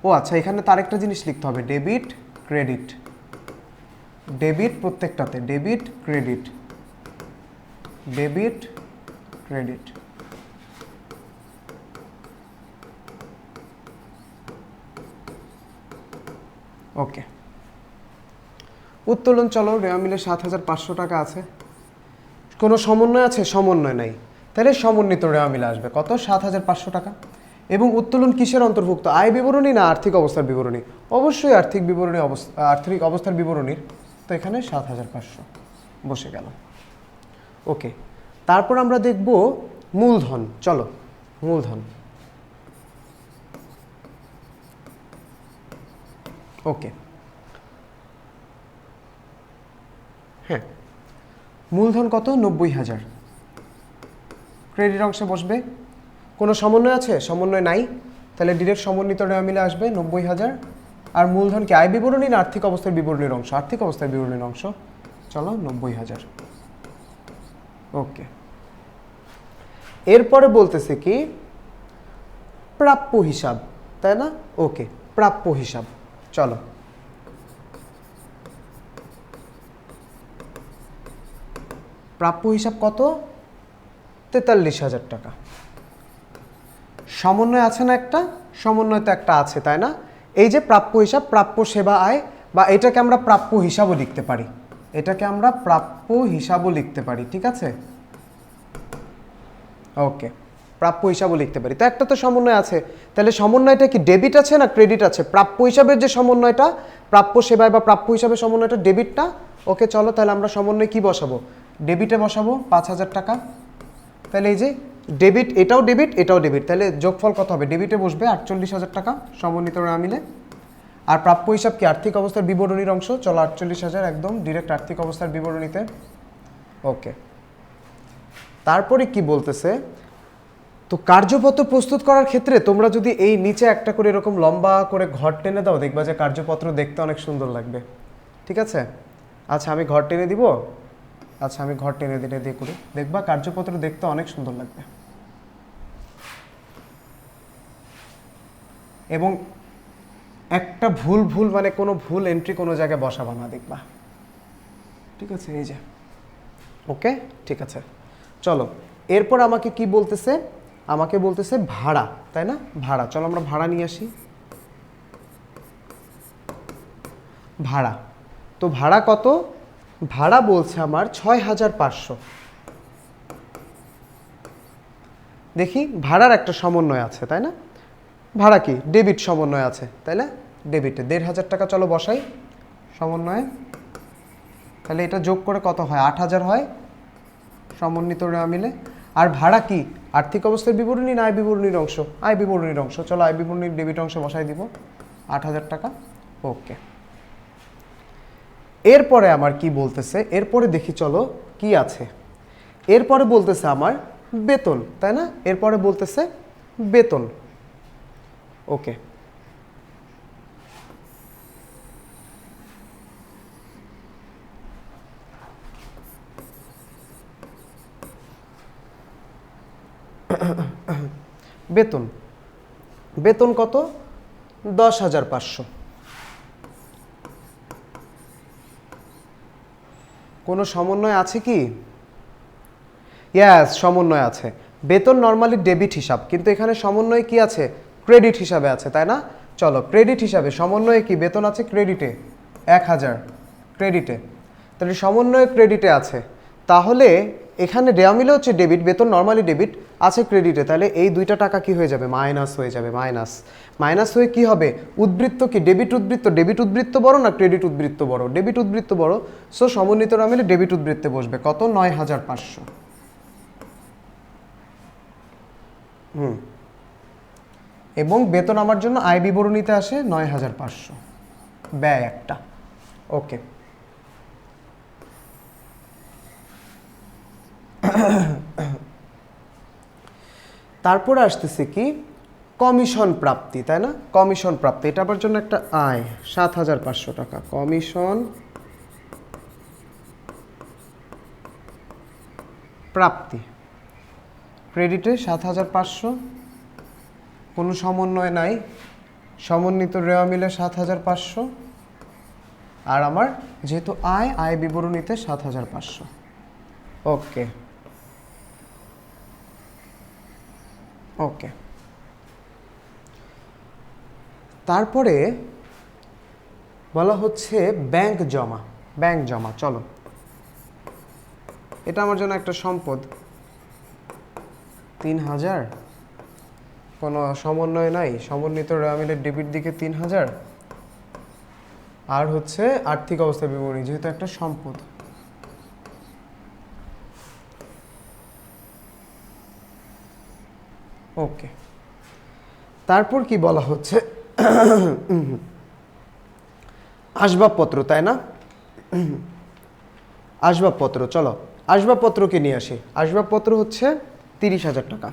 ও আচ্ছা, এখানে তার একটা জিনিস লিখতে হবে, ডেবিট ক্রেডিট। ডেবিট প্রত্যেকটাতে, debit credit, debit credit. Okay, উত্তোলন, চলো রেওয়া মিলে 7,500 টাকা আছে। কোনো সমন্বয় আছে? সমন্বয় নাই, তাহলে সমন্বিত রেওয়া মিলে আসবে কত? 7,500 টাকা। এবং উত্তোলন কিসের অন্তর্ভুক্ত? আয় বিবরণী না আর্থিক অবস্থার বিবরণী? অবশ্যই আর্থিক বিবরণী, আর্থিক অবস্থার বিবরণীর। তো এখানে 7,500 বসে গেল। ওকে, তারপর আমরা দেখব মূলধন। চলো মূলধন। ওকে, হ্যাঁ, মূলধন কত? 90,000। ক্রেডিট অংশে বসবে। কোনো সমন্বয় আছে? সমন্বয় নাই, তাহলে ডিরেক্ট সমন্বিত রেওয়া মিলে আসবে 90,000। আর মূলধন কি আয় বিবরণী না আর্থিক অবস্থার বিবরণীর অংশ? আর্থিক অবস্থার বিবরণীর অংশ। চলো 90,000। ওকে, এরপরে বলতেছে কি প্রাপ্য হিসাব, তাই না? ওকে, প্রাপ্য হিসাব। চলো প্রাপ্য হিসাব কত? 43,000 টাকা। সমন্বয় আছে না একটা? সমন্বয় তো একটা আছে, তাই না? এই যে প্রাপ্য হিসাব, প্রাপ্য সেবা আয়, বা এটাকে আমরা প্রাপ্য হিসাবও লিখতে পারি, এটাকে আমরা প্রাপ্য হিসাবও লিখতে পারি, ঠিক আছে? ওকে, প্রাপ্য হিসাবও লিখতে পারি। তো একটা তো সমন্বয় আছে, তাহলে সমন্বয়টা কি ডেবিট আছে না ক্রেডিট আছে? প্রাপ্য হিসাবের যে সমন্বয়টা, প্রাপ্য সেবায় বা প্রাপ্য হিসাবে সমন্বয়টা ডেবিটটা। ওকে, চলো তাহলে আমরা সমন্বয় কি বসাবো? ডেবিটে বসাবো 5,000 টাকা। তাহলে এই যে ডেবিট, এটাও ডেবিট এটাও ডেবিট, তাহলে যোগফল কত হবে? ডেবিটে বসবে 48,000 টাকা সমন্বিত রেওয়া মিলে। আর প্রাপ্য হিসাব কি আর্থিক অবস্থার বিবরণীর অংশ। চলো 48,000 একদম ডিরেক্ট আর্থিক অবস্থার বিবরণীতে। ওকে, তারপরে কি বলতেছে, তো কার্যপত্র প্রস্তুত করার ক্ষেত্রে তোমরা যদি এই নিচে একটা করে এরকম লম্বা করে ঘর টেনে দাও, দেখবা যে কার্যপত্র দেখতে অনেক সুন্দর লাগবে, ঠিক আছে? আচ্ছা আমি ঘর টেনে দিব, আচ্ছা আমি ঘর টেনে দিলে দিয়ে করি, দেখবা কার্যপত্র দেখতে অনেক সুন্দর লাগবে। এবং একটা ভুল ভুল মানে কোনো ভুল এন্ট্রি কোনো জায়গায় বসাবা না, দেখবা, ঠিক আছে? এই যে ওকে, ঠিক আছে। চলো এরপর আমাকে কি বলতেছে, আমাকে বলতেছে ভাড়া, তাই না? ভাড়া, চলো আমরা ভাড়া নিয়ে আসি। ভাড়া, তো ভাড়া কত? ভাড়া বলছে আমার 6,500। দেখি ভাড়ার একটা সমন্বয় আছে, তাই না? ভাড়া কি ডেবিট সমন্বয় আছে, তাই না? ডেবিটে 1,500 টাকা চলো বসাই সমন্বয়ে। তাহলে এটা যোগ করে কত হয়? 8,000 হয় সমন্বিত রেওয়া মিলে। আর ভাড়া কি আর্থিক অবস্থার বিবরণী না আয় বিবরণীর অংশ? আয় বিবরণীর অংশ। চলো আয় বিবরণীর ডেবিট অংশ বসাই দিব 8,000 টাকা। ওকে, এরপরে আমার কি বলতেছে, এরপরে দেখি চলো কি আছে। এরপরে বলতেছে আমার বেতন, তাই না? এরপরে বলতেছে বেতন। ওকে, বেতন, বেতন কত? 10,500। কোনো সমন্বয় আছে কি? ইয়াস, সমন্বয় আছে। বেতন নর্মালি ডেবিট হিসাব, কিন্তু এখানে সমন্বয় কি আছে? ক্রেডিট হিসাবে আছে, তাই না? চলো, ক্রেডিট হিসাবে সমন্বয়ে কি বেতন আছে? ক্রেডিটে 1000, ক্রেডিটে। তাহলে সমন্বয়ে ক্রেডিটে আছে, তাহলে এখানে দেওয়া মিলে হচ্ছে ডেবিট, বেতন নর্মালি ডেবিট, আছে ক্রেডিটে, তাহলে এই দুইটা টাকা কি হয়ে যাবে? মাইনাস হয়ে যাবে। মাইনাস মাইনাস হয়ে কি হবে? উদ্বৃত্ত কি? ডেবিট উদ্বৃত্ত। ডেবিট উদ্বৃত্ত বড় না ক্রেডিট উদ্বৃত্ত বড়? ডেবিট উদ্বৃত্ত বড়। সো সমন্বিত দেওয়া মিলে ডেবিট উদ্বৃত্তে বসবে। কত? 9500। এবং বেতন আমার জন্য আয় বিবরণীতে আসে 9500, ব্যয় একটা। ওকে, তারপরে আসতেছে কি? কমিশন প্রাপ্তি, তাই না? কমিশন প্রাপ্তি, এটা আমার জন্য একটা আয়, 7500 টাকা। কমিশন প্রাপ্তি, ক্রেডিটে 7500, কোনো সমন্বয় নাই, সমন্বিত রেওয়া মিলে 7500, আর আমার যেহেতু আয়, আয় বিবরণীতে 7500। ওকে ওকে, তারপরে বলা হচ্ছে ব্যাংক জমা। ব্যাংক জমা, চলো, এটা আমার জন্য একটা সম্পদ, 3000, কোনো সমন্বয় নাই, সমন্বিত রেওয়া মিলে ডেবিট দিকে 3000, আর হচ্ছে আর্থিক অবস্থা বিবরণী, যেহেতু একটা সম্পদ। ওকে, তারপর কি বলা হচ্ছে? আসবাবপত্র, তাই না? আসবাবপত্র, চলো আসবাবপত্রকে নিয়ে আসি। আসবাবপত্র হচ্ছে 30,000 টাকা।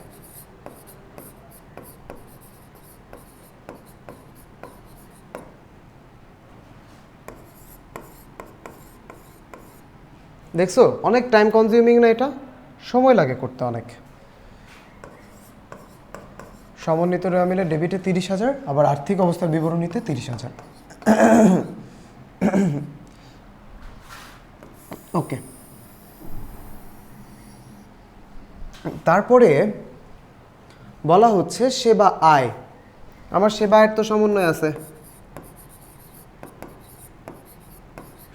দেখছো অনেক টাইম কনজিউমিং না? এটা সময় লাগে করতে অনেক। সমন্বিত রেওয়া মিলে ডেবিটে 30,000, আবার আর্থিক অবস্থার বিবরণীতে 30,000। ওকে, তারপরে বলা হচ্ছে সেবা আয়। আমার সেবা আয়ের তো সমন্বয় আছে,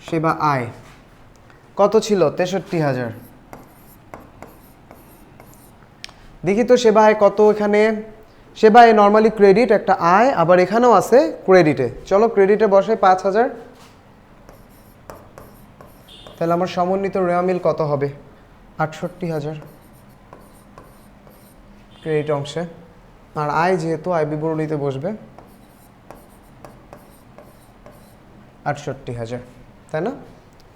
সেবা আয় কত ছিল? 63,000। দেখি তো সেবা আয় কত এখানে। সেবা আয় নর্মালি ক্রেডিট, একটা আয়, আবার এখানেও আছে ক্রেডিটে। চলো ক্রেডিটে বসে 5000, তাহলে আমার সমন্বিত রেওয়া মিল কত হবে? 68,000 ক্রেডিট অংশে। আর আয় যেহেতু আয় বিবরণীতে বসবে 68,000, তাই না?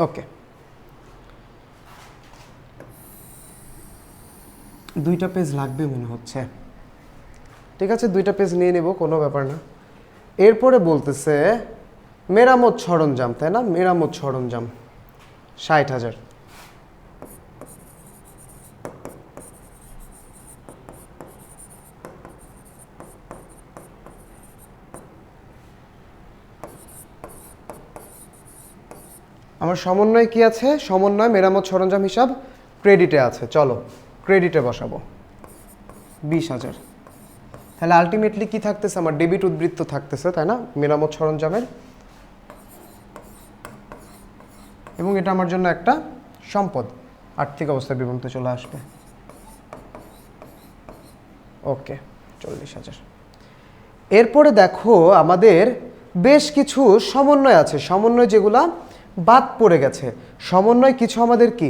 ওকে, দুইটা পেজ লাগবে মনে হচ্ছে। ঠিক আছে, দুইটা পেজ নিয়ে নেব, কোনো ব্যাপার না। এরপরে বলতেছে মেরামত সরঞ্জাম, তাই না? মেরামত সরঞ্জাম 60,000। আমার সমন্বয় কি আছে? সমন্বয় মেরামত সরঞ্জাম হিসাব ক্রেডিটে আছে। চলো ক্রেডিটে বসাবো 20,000। তাহলে আলটিমেটলি কি থাকতেছে? আমার ডেবিট উদ্বৃত্ত থাকতেছে, তাই না, মেরামত সরঞ্জামের। এবং এটা আমার জন্য একটা সম্পদ, আর্থিক অবস্থা বিবরণীতে চলে আসবে। ওকে, 40,000। এরপরে দেখো আমাদের বেশ কিছু সমন্বয় আছে, সমন্বয় যেগুলা বাদ পড়ে গেছে। সমন্বয় কিছু আমাদের কি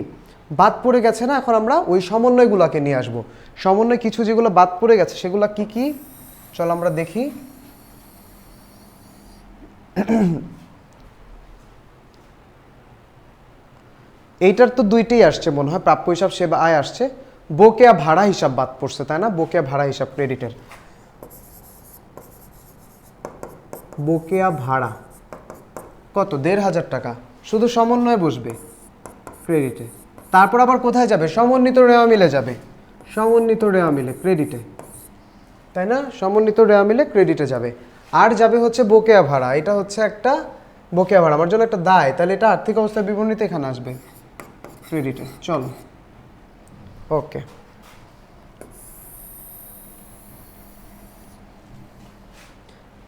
বাদ পড়ে গেছে না? এখন আমরা ওই সমন্বয়গুলোকে নিয়ে আসব। সমন্বয় কিছু যেগুলো বাদ পড়ে গেছে সেগুলো কি কি? চলো আমরা দেখি। এইটার তো দুইটাই আসছে মনে হয়, প্রাপ্য হিসাব সেবা আয় আসছে, বকেয়া ভাড়া হিসাব বাদ পড়ছে, তাই না? বকেয়া ভাড়া হিসাব ক্রেডিটের, বকেয়া ভাড়া কত? 1,500 টাকা, শুধু সমন্বয় বসবে ক্রেডিটে। তারপর আবার কোথায় যাবে? সমন্বিত রেওয়া মিলে যাবে। সমন্বিত রেওয়া মিলে ক্রেডিটে, তাই না? সমন্বিত রেওয়া মিলে ক্রেডিটে যাবে। আর যাবে হচ্ছে বকেয়া ভাড়া, এটা হচ্ছে একটা বকেয়া ভাড়া, আমার জন্য একটা দায়, তাহলে এটা আর্থিক অবস্থার বিবরণীতে এখানে আসবে ক্রেডিটে। চলো ওকে,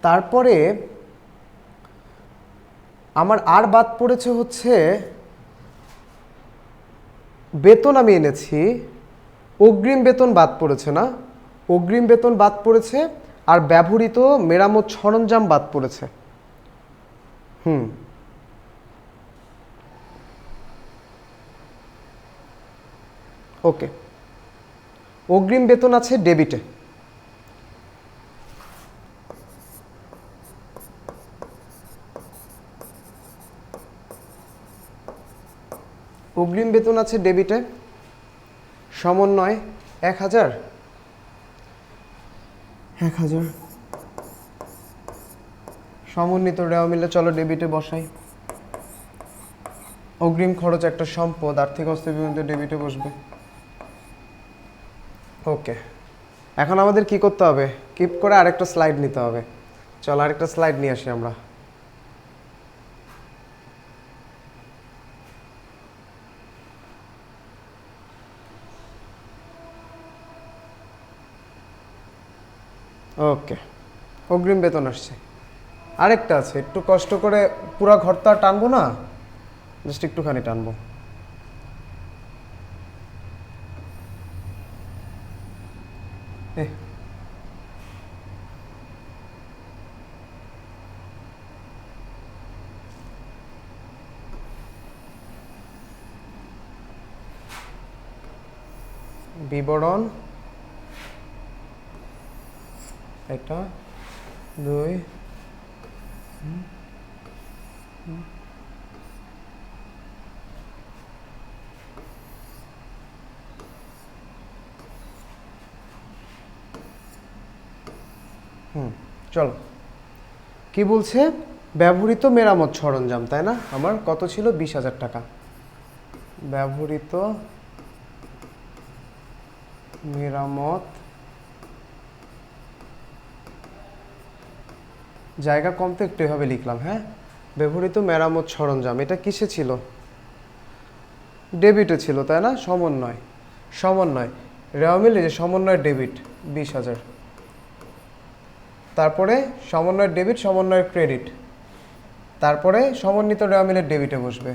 তারপরে আমার আর বাদ পড়েছে হচ্ছে বেতন আমি এনেছি, অগ্রিম বেতন বাদ পড়েছে না? অগ্রিম বেতন বাদ পড়েছে আর ব্যবহৃত মেরামত সরঞ্জাম বাদ পড়েছে। ওকে, অগ্রিম বেতন আছে ডেবিটে, অগ্রিম বেতন আছে ডেবিটে, সমন্বয় 1000 সমন্বিত রেওয়া মিলে চলো ডেবিটে বসাই। অগ্রিম খরচ একটা সম্পদ, আর্থিক অবস্থার বিবরণীতে ডেবিটে বসবে। ওকে, এখন আমাদের কি করতে হবে? কিপ করে আরেকটা স্লাইড নিতে হবে। চলো আরেকটা স্লাইড নিয়ে আসি আমরা। ওকে, অগ্রিম বেতন আসছে, আরেকটা আছে, একটু কষ্ট করে পুরা ঘর তো আর টানবো না, জাস্ট একটুখানি টানবো। বিবরণ এটা 2 চলো কি বলছে? ব্যবহৃত মেরামত সরঞ্জাম, তাই না? আমার কত ছিল? 20,000 টাকা। ব্যবহৃত মেরামত, জায়গা কম তো একটু এভাবে লিখলাম, হ্যাঁ। ব্যবহৃত মেরামত সরঞ্জাম, এটা কিসে ছিল? ডেবিটে ছিল, তাই না? সমন্বয়, সমন্বয় রেওয়া মিলে যে সমন্বয় ডেবিট 20,000, তারপরে সমন্বয় ডেবিট, সমন্বয় ক্রেডিট, তারপরে সমন্বিত রেওয়া মিলে ডেবিটে বসবে।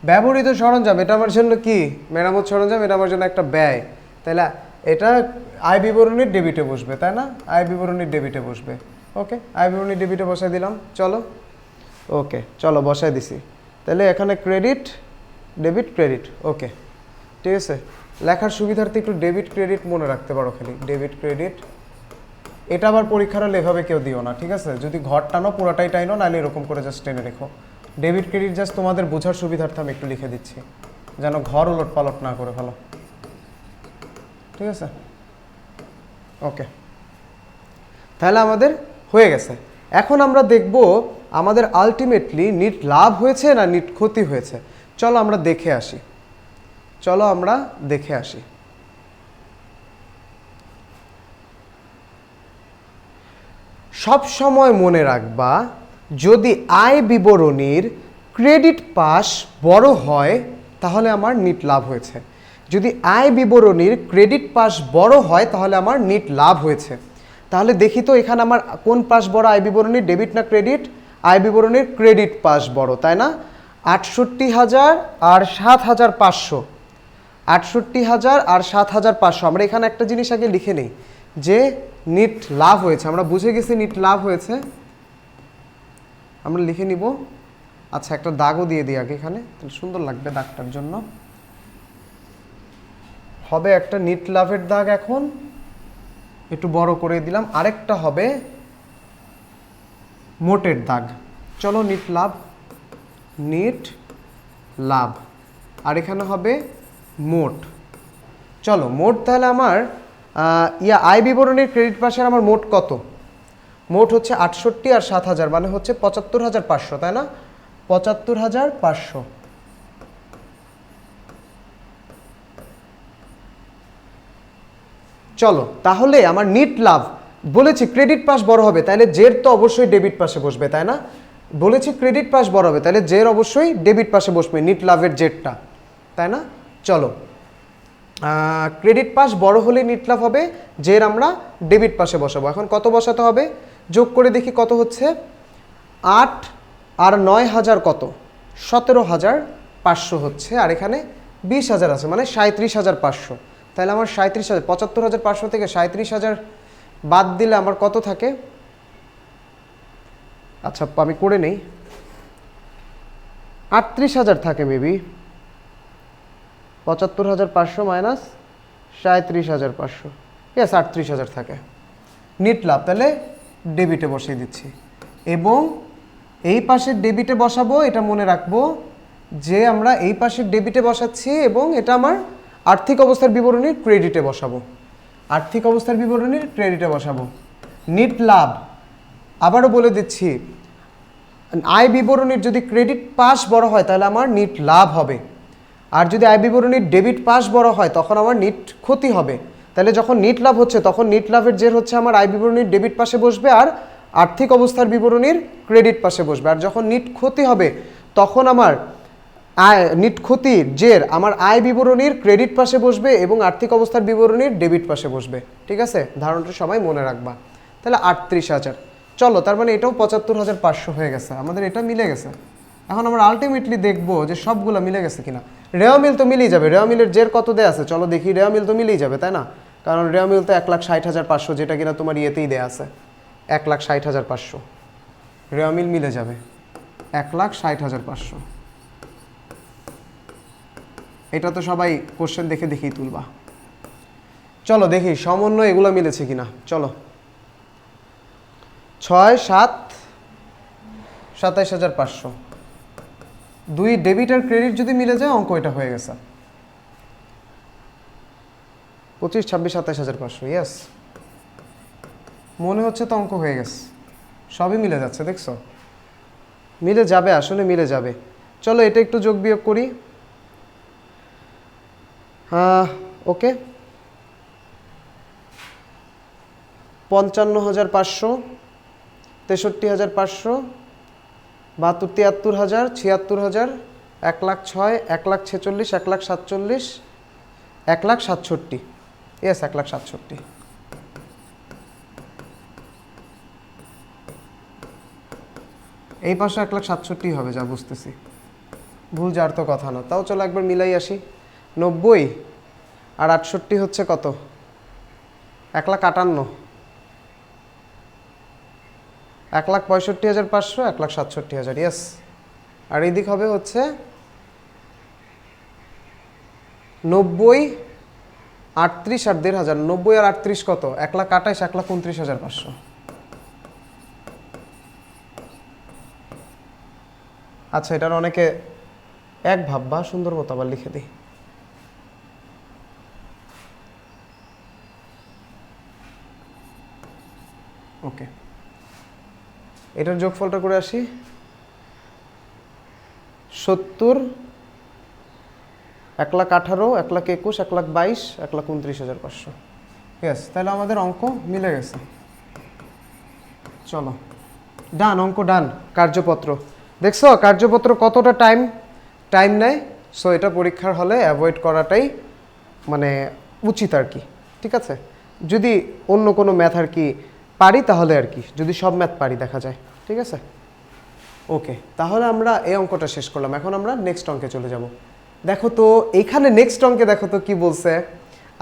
ব্যবহৃত সরঞ্জাম, এটা আমার জন্য কি? মেরামত সরঞ্জাম, এটা আমার জন্য একটা ব্যয়, তাইলে এটা আয় বিবরণীর ডেবিটে বসবে, তাই না? আয় বিবরণীর ডেবিটে বসবে। ওকে, আয় বিবরণীর ডেবিটে বসাই দিলাম। চলো ওকে, চলো বসাই দিছি। তাহলে এখানে ক্রেডিট ডেবিট ক্রেডিট। ওকে, ঠিক আছে। লেখার সুবিধার্থে একটু ডেবিট ক্রেডিট মনে রাখতে পারো, খালি ডেবিট ক্রেডিট। এটা আবার পরীক্ষার হলে এভাবে কেউ দিও না, ঠিক আছে? যদি ঘর টানো পুরোটাই টাইনো, নাহলে এরকম করে জাস্ট টেনে রেখো। ডেবিট ক্রেডিট জাস্ট তোমাদের বোঝার সুবিধার্থে আমি একটু লিখে দিচ্ছি, যেন ঘর উলট পালট না করে ফেলো, ঠিক আছে? ওকে, তাহলে আমাদের হয়ে গেছে। এখন আমরা দেখব আমাদের আলটিমেটলি নিট লাভ হয়েছে না নিট ক্ষতি হয়েছে। চলো আমরা দেখে আসি, চলো আমরা দেখে আসি। সব সময় মনে রাখবা, যদি আয় বিবরণীর ক্রেডিট পাশ বড় হয় তাহলে আমার নিট লাভ হয়েছে। যদি আয় বিবরণীর ক্রেডিট পাশ বড় হয় তাহলে আমার নিট লাভ হয়েছে। তাহলে দেখি তো এখানে আমার কোন পাশ বড়, আয় বিবরণীর ডেবিট না ক্রেডিট? আয় বিবরণীর ক্রেডিট পাশ বড়, তাই না? 68,000 আর 7,500, 68,000 আর 7,500। আমরা এখানে একটা জিনিস আগে লিখে নেই যে নিট লাভ হয়েছে, আমরা বুঝে গেছি নিট লাভ হয়েছে, আমরা লিখে নিব। আচ্ছা, একটা দাগও দিয়ে দিই আগে এখানে, তাহলে সুন্দর লাগবে দাগটার জন্য। হবে একটা নিট লাভের দাগ, এখন একটু বড় করে দিলাম। আরেকটা হবে মোটের দাগ। চলো নিট লাভ, নিট লাভ, আর এখানে হবে মোট। চলো মোট, তাহলে আমার আয় বিবরণীর ক্রেডিট পাশের আমার মোট কত? মোট হচ্ছে 68 আর 7,000, মানে হচ্ছে 75,500, তাই না? 75,500। চলো তাহলে আমার নিট লাভ বলেছি ক্রেডিট পাস বড় হবে, তাহলে জের তো অবশ্যই ডেবিট পাশে বসবে, তাই না? বলেছি ক্রেডিট পাস বড় হবে, তাহলে জের অবশ্যই ডেবিট পাশে বসবে, নিট লাভের জেরটা, তাই না? চলো ক্রেডিট পাস বড় হলে নিট লাভ হবে, জের আমরা ডেবিট পাশে বসাবো। এখন কত বসাতে হবে যোগ করে দেখি কত হচ্ছে। 8 আর 9,000 কত? 17,500 হচ্ছে, আর এখানে 20,000 আছে, মানে 37,500। তাহলে আমার 37,000, 75,500 থেকে 37,000 বাদ দিলে আমার কত থাকে? আচ্ছা আমি করে নেই, 38,000 থাকে মেবি। 75,500 মাইনাস 37,500, ইয়েস 38,000 থাকে নিট লাভ। তাহলে ডেবিটে বসিয়ে দিচ্ছি, এবং এই পাশের ডেবিটে বসাবো, এটা মনে রাখবো যে আমরা এই পাশের ডেবিটে বসাচ্ছি, এবং এটা আমার আর্থিক অবস্থার বিবরণীর ক্রেডিটে বসাবো, আর্থিক অবস্থার বিবরণীর ক্রেডিটে বসাবো। নিট লাভ আবারও বলে দিচ্ছি, আয় বিবরণীর যদি ক্রেডিট পাস বড় হয় তাহলে আমার নিট লাভ হবে, আর যদি আয় বিবরণীর ডেবিট পাস বড় হয় তখন আমার নিট ক্ষতি হবে। তাহলে যখন নিট লাভ হচ্ছে তখন নিট লাভের জের হচ্ছে আমার আয় বিবরণীর ডেবিট পাশে বসবে, আর আর্থিক অবস্থার বিবরণীর ক্রেডিট পাশে বসবে। আর যখন নিট ক্ষতি হবে তখন আমার নিট ক্ষতির জের আমার আয় বিবরণীর ক্রেডিট পাশে বসবে এবং আর্থিক অবস্থার বিবরণীর ডেবিট পাশে বসবে। ঠিক আছে, ধারণাটা সবাই মনে রাখবা। তাহলে 38,000, চলো তার মানে এটাও 75,500 হয়ে গেছে, আমাদের এটা মিলে গেছে। এখন আমরা আলটিমেটলি দেখবো যে সবগুলো মিলে গেছে কিনা। রেওয়া মিল তো মিলেই যাবে, রেওয়া মিলের জের কত দেয়া আছে চলো দেখি। রেওয়া মিল তো মিলেই যাবে, তাই না? কারণ রেওয়া মিল তো 1,60,500, যেটা কিনা তোমার ইয়েতেই দেয়া আছে 1,60,500। রেওয়া মিল মিলে যাবে 1,60,500। এটা তো সবাই কোশ্চেন দেখে দেখেই তুলবা। চলো দেখি সমন্বয় এগুলো মিলেছে কিনা। চলো 6, 7, 27,500, 2 ডেবিট আর ক্রেডিট যদি মিলে যায় অঙ্ক এটা হয়ে গেছে। 25, 26, 27,500, ইয়েস, মনে হচ্ছে তো অঙ্ক হয়ে গেছে, সবই মিলে যাচ্ছে, দেখছো? মিলে যাবে, আসলে মিলে যাবে। চলো এটা একটু যোগ বিয়োগ করি। ওকে, 55,500, 63,500, 72, 73,000, 76,000, 1,06,000, 1,46,000, 1,47,000, 1,67,000, ইয়েস 1,67,000। এই পাশে 1,67,000 হবে যা বুঝতেছি, ভুল যার তো কথা না। তাও চলো একবার মিলাই আসি। 90 আর 68 হচ্ছে কত? 1,58,000, 1,65,500, 1,67,000, ইয়েস। আর এই দিক হবে হচ্ছে 90, 38 আর 1,500, 90 আর 38 কত? 1,28,000, 1,29,500। আচ্ছা এটার অনেকে এক ভাববা, সুন্দর মতো আবার লিখে দিই। ওকে, এটার যোগফলটা করে আসি। 70, 1,18,000, 1,21,000, 1,22,000, 1,29,500, ইয়েস। তাহলে আমাদের অঙ্ক মিলে গেছে। চলো ডান, অঙ্ক ডান। কার্যপত্র দেখছো, কার্যপত্র কতটা টাইম নেয়। সো এটা পরীক্ষার হলে অ্যাভয়েড করাটাই মানে উচিত আর কি। ঠিক আছে, যদি অন্য কোনো ম্যাথ আর কি পারি তাহলে আর কি, যদি সব ম্যাথ পারি দেখা যায়। ঠিক আছে, ওকে, তাহলে আমরা এই অঙ্কটা শেষ করলাম। এখন আমরা নেক্সট অঙ্কে চলে যাব। দেখো তো এইখানে নেক্সট অঙ্কে দেখো তো কি বলছে।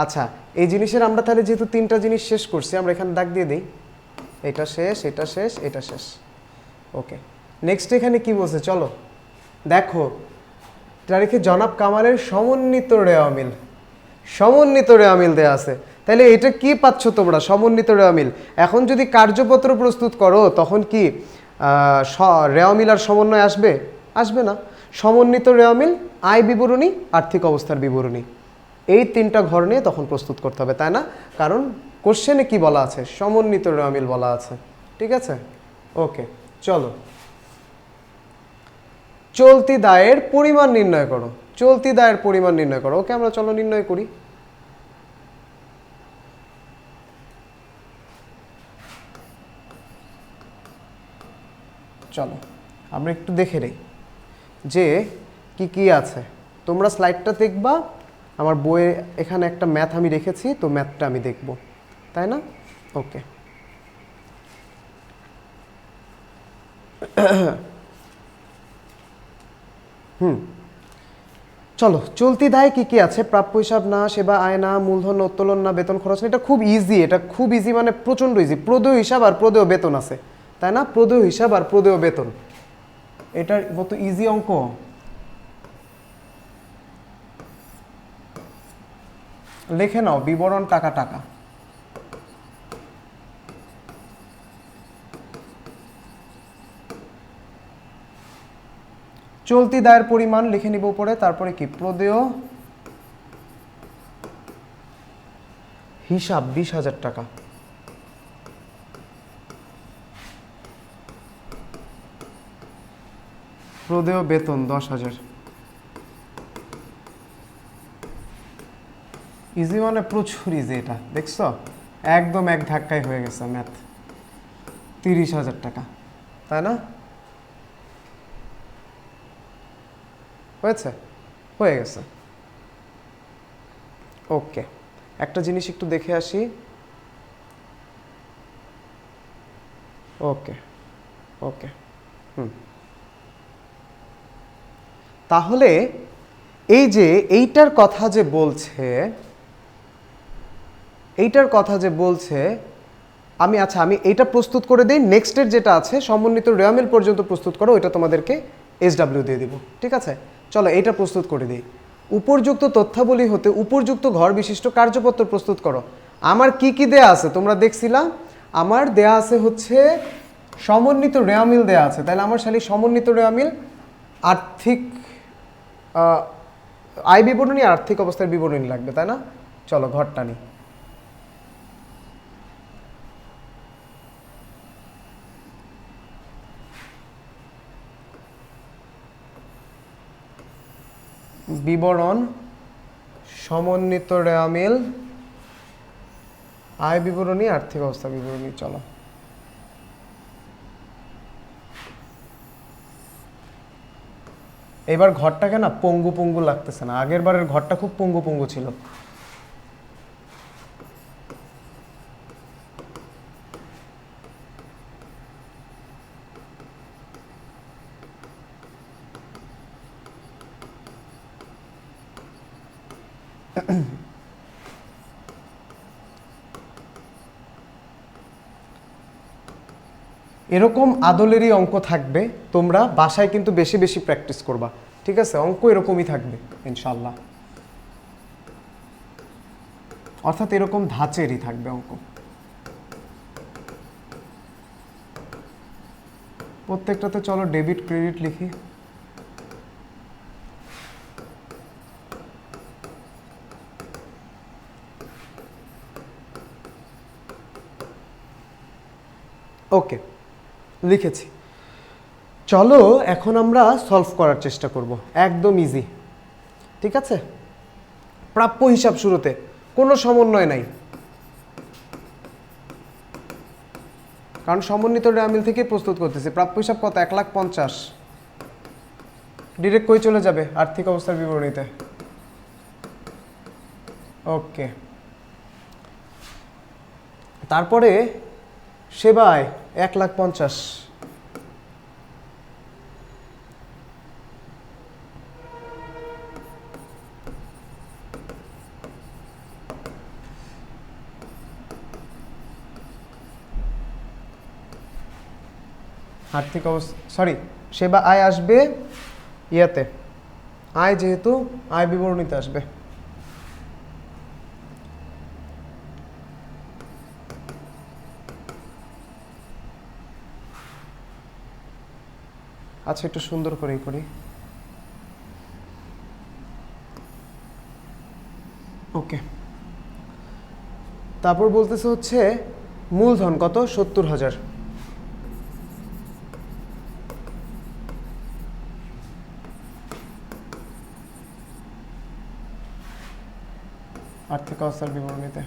আচ্ছা এই জিনিসের আমরা তাহলে যেহেতু 3টা জিনিস শেষ করছি, আমরা এখানে দাগ দিয়ে দিই, এটা শেষ, এটা শেষ, এটা শেষ। ওকে, নেক্সট এখানে কি বলছে চলো দেখো। তারিখে জনাব কামালের সমন্বিত রেওয়া মিল, সমন্বিত রেওয়া মিল দেওয়া আছে। তাহলে এটা কি পাচ্ছ তোমরা? সমন্বিত রেওয়া মিল। এখন যদি কার্যপত্র প্রস্তুত করো তখন কি রেওয়া মিল আর সমন্বয় আসবে? আসবে না। সমন্বিত রেওয়া মিল, আয় বিবরণী, আর্থিক অবস্থার বিবরণী, এই 3টা ঘর নিয়ে তখন প্রস্তুত করতে হবে, তাই না? কারণ কোশ্চেনে কি বলা আছে? সমন্বিত রেওয়া মিল বলা আছে। ঠিক আছে, ওকে চলো। চলতি দায়ের পরিমাণ নির্ণয় করো, চলতি দায়ের পরিমাণ নির্ণয় করো। ওকে আমরা চলো নির্ণয় করি। চলো আমরা একটু দেখে নেই যে কি কি আছে। তোমরা স্লাইডটা দেখবা, আমার বইয়ে এখানে একটা ম্যাথ আমি রেখেছি, তো ম্যাথটা আমি দেখব, তাই না? ওকে। চলো, চলতি দায় কি কি আছে? প্রাপ্য হিসাব না, সেবা আয় না, মূলধন উত্তোলন না, বেতন খরচ না। এটা খুব ইজি, এটা খুব ইজি মানে প্রচণ্ড ইজি। প্রদেয় হিসাব আর প্রদেয় বেতন আছে, তাই না? প্রদেয় হিসাব আর প্রদেয় বেতন, এটার কত ইজি অঙ্ক। লিখে নাও বিবরণ টাকা টাকা। চলতি দায়ের পরিমাণ লিখে নিব উপরে, তারপরে কি প্রদেয় হিসাব 20,000 টাকা, প্রদেয় বেতন 10,000। ইজি মানে প্রচুর ইজি, এটা দেখছো একদম এক ধাক্কায় হয়ে গেছে ম্যাথ। 30,000 টাকা, তাই না? হয়েছে, হয়ে গেছে। ওকে, একটা জিনিস একটু দেখে আসি। ওকে ওকে, তাহলে এই যে এইটার কথা যে বলছে, আমি আচ্ছা আমি এইটা প্রস্তুত করে দিই। নেক্সটের যেটা আছে সমন্বিত রেয়ামিল পর্যন্ত প্রস্তুত করো, ওইটা তোমাদেরকে SW দিয়ে দিব, ঠিক আছে? চলো এইটা প্রস্তুত করে দিই। উপর্যুক্ত তথ্যাবলী হতে উপর্যুক্ত ঘর বিশিষ্ট কার্যপত্র প্রস্তুত করো। আমার কি কি দেয়া আছে তোমরা দেখছিলা? আমার দেয়া আছে হচ্ছে সমন্বিত রেয়ামিল দেয়া আছে, তাহলে আমার শালি সমন্বিত রেয়ামিল, আর্থিক আয় বিবরণী, আর্থিক অবস্থার বিবরণী লাগবে, তাই না? চলো ঘরটা নিই। বিবরণ সমন্বিত রেয়ামিল, আয় বিবরণী, আর্থিক অবস্থা বিবরণী। চলো এবার ঘরটাকে না পঙ্গু পঙ্গু লাগতেছে না, আগের বারের ঘরটা খুব পঙ্গু পঙ্গু ছিল। এরকম আদলেরই অঙ্ক থাকবে, তোমরা বাসায় কিন্তু বেশি বেশি প্র্যাকটিস করবা, ঠিক আছে? অঙ্ক এরকমই থাকবে ইনশাল্লাহ, অর্থাৎ এরকম ধাঁচেরই থাকবে অঙ্ক। প্রত্যেকটাতে চলো ডেবিট ক্রেডিট লিখি। ওকে, লিখেছি। চলো এখন আমরা সলভ করার চেষ্টা করব, একদম ইজি, ঠিক আছে? প্রাপ্য হিসাব শুরুতে কোনো সমন্বয় নাই, কারণ সমন্বিত রেয়ামিল থেকে প্রস্তুত করতেছি। প্রাপ্য হিসাব কত? 1,50,000। ডিরেক্ট কই চলে যাবে? আর্থিক অবস্থার বিবরণীতে। ওকে, তারপরে সেবায় 1,50,000। আর্থিক অবস্থা সরি, সেবা আয় আসবে ইয়াতে, আয় যেহেতু আয় বিবরণীতে আসবে। আচ্ছা একটু সুন্দর করেই করি। ওকে, তারপর বলতেছে হচ্ছে মূলধন কত? 70,000। আর্থিক অবস্থার বিবরণীতে।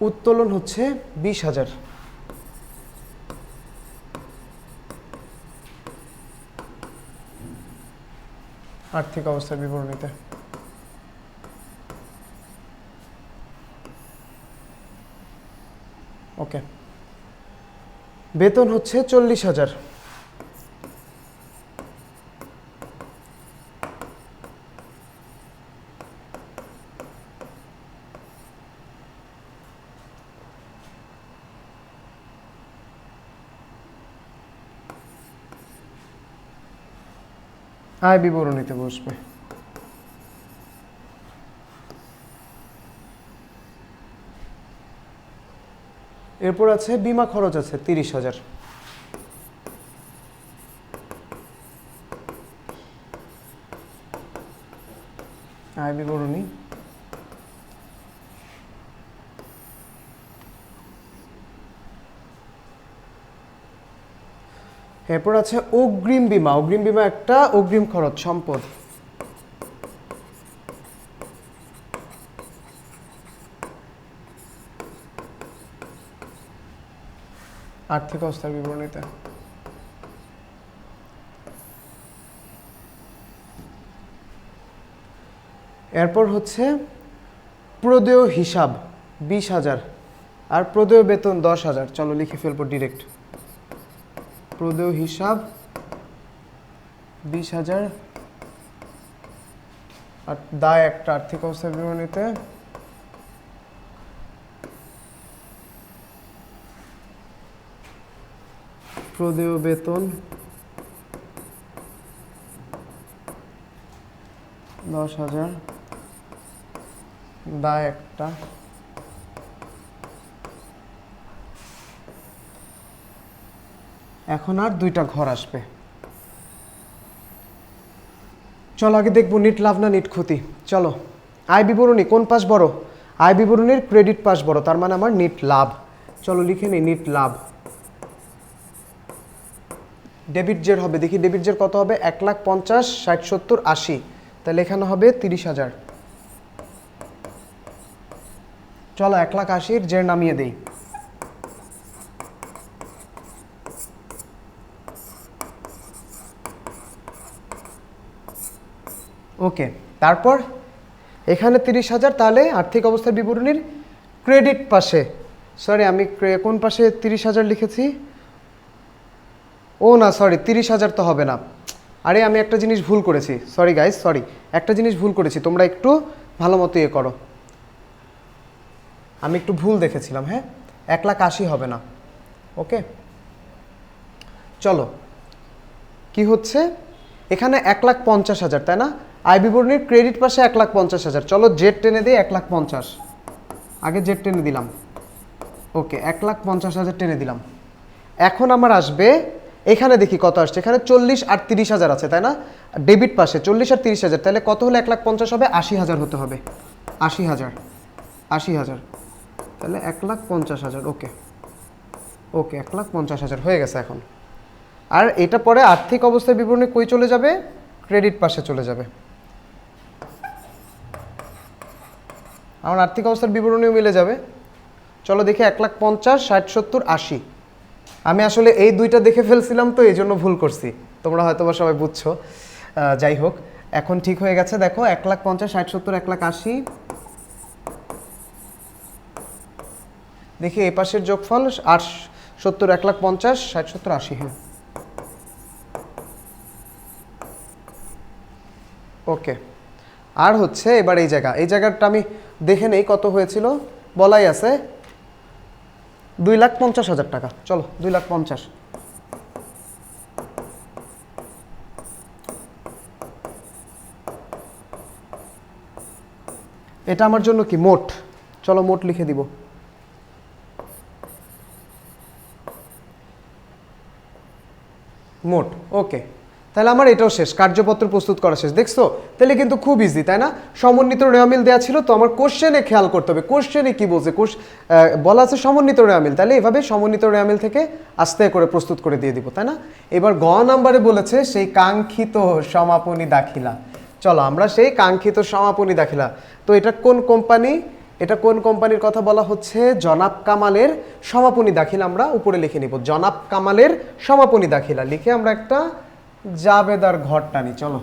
উত্তোলন হচ্ছে 20,000। আর্থিক অবস্থার বিবরণীতে ওকে। বেতন হচ্ছে 40,000। আয় বিবরণীতে বসবে। এরপর আছে বিমা খরচ আছে 30,000। আয় বিবরণী। এরপর আছে অগ্রিম বীমা। অগ্রিম বীমা একটা অগ্রিম খরচ সম্পদ। আর্থিক অবস্থার বিবরণীতে এরপর হচ্ছে প্রদেয় হিসাব 20,000 আর প্রদেয় বেতন 10,000। চলো লিখে ফেলবো ডিরেক্ট। প্রদেয় হিসাব 20,000 আর দায় একটা আর্থিক অবস্থার বিবরণীতে প্রদেয় বেতন 10,000 দায় একটা। এখন আর দুইটা ঘর আসবে। চলো আগে দেখবো নিট লাভ না নিট ক্ষতি। চলো আয় বিবরণী কোন পাশ বড়? আয় বিবরণীর ক্রেডিট পাশ বড়, তার মানে আমার নিট লাভ। চলো লিখে নিই নিট লাভ। ডেবিট জের হবে, দেখি ডেবিট জের কত হবে। 1,50,000 60 70 80, তাহলে এখানে হবে 30,000। চলো 1,80,000 জের নামিয়ে দেই। ওকে, তারপর এখানে 30,000, তাহলে আর্থিক অবস্থার বিবরণীর ক্রেডিট পাশে, সরি আমি কোন পাশে 30,000 লিখেছি? ও না সরি, 30,000 তো হবে না। আরে আমি একটা জিনিস ভুল করেছি, সরি গাইস, সরি একটা জিনিস ভুল করেছি, তোমরা একটু ভালো মতো ইয়ে করো। আমি একটু ভুল দেখেছিলাম, হ্যাঁ 1,80,000 হবে না। ওকে চলো কি হচ্ছে এখানে 1,50,000, তাই না? আয় বিবরণীর ক্রেডিট পাশে 1,50,000। চলো জেড টেনে দিই 1,50,000, আগে জেড টেনে দিলাম। ওকে 1,50,000 টেনে দিলাম। এখন আমার আসবে এখানে, দেখি কত আসছে। এখানে 40 আর 30,000 আছে, তাই না? ডেবিট পাশে 40 আর 30,000, তাহলে কত হলে 1,50,000 হবে? 80,000 হতে হবে। 80,000, 80,000, তাহলে 1,50,000। ওকে ওকে 1,50,000 হয়ে গেছে এখন। আর এটা পরে আর্থিক অবস্থার বিবরণী কই চলে যাবে? ক্রেডিট পাশে চলে যাবে। আমার আর্থিক অবস্থার বিবরণীও মিলে যাবে। চলো দেখি 1,50,000 60 70 80। আমি আসলে এই দুইটা দেখে ফেলছিলাম, তো এই জন্য ভুল করছি, তোমরা হয়তো বা সবাই বুঝছো। যাই হোক এখন ঠিক হয়ে গেছে। দেখো 1,50,000 60 70 1,80,000, দেখি এই পাশের যোগফল 8 70 1,50,000 60 70 80। হ্যাঁ ওকে। আর হচ্ছে এবার এই জায়গাটা আমি দেখে নেই কত হয়েছিল, বলাই আছে 2,50,000 টাকা। চলো 2,50,000। এটা আমার জন্য কি মোট? চলো মোট লিখে দিব। মোট ওকে, তাহলে আমার এটাও শেষ, কার্যপত্র প্রস্তুত করা শেষ। দেখছো তাহলে কিন্তু খুব ইজি, তাই না? সমন্বিত রেওয়ামিল দেওয়া ছিল, তো আমার কোশ্চেনে খেয়াল করতে হবে কোশ্চেনে কি বলছে। বলা আছে সমন্বিত রেওয়ামিল, তাহলে এভাবে সমন্বিত রেওয়ামিল থেকে আস্তে করে প্রস্তুত করে দিয়ে দিব, তাই না? এবার গ নাম্বারে বলেছে সেই কাঙ্ক্ষিত সমাপনী দাখিলা। চলো আমরা সেই কাঙ্ক্ষিত সমাপনী দাখিলা, তো এটা কোন কোম্পানি? এটা কোন কোম্পানির কথা বলা হচ্ছে? জনাব কামালের সমাপনী দাখিলা আমরা উপরে লিখে নিব। জনাব কামালের সমাপনী দাখিলা লিখে আমরা একটা জাবেদার ঘর টানি। চলো,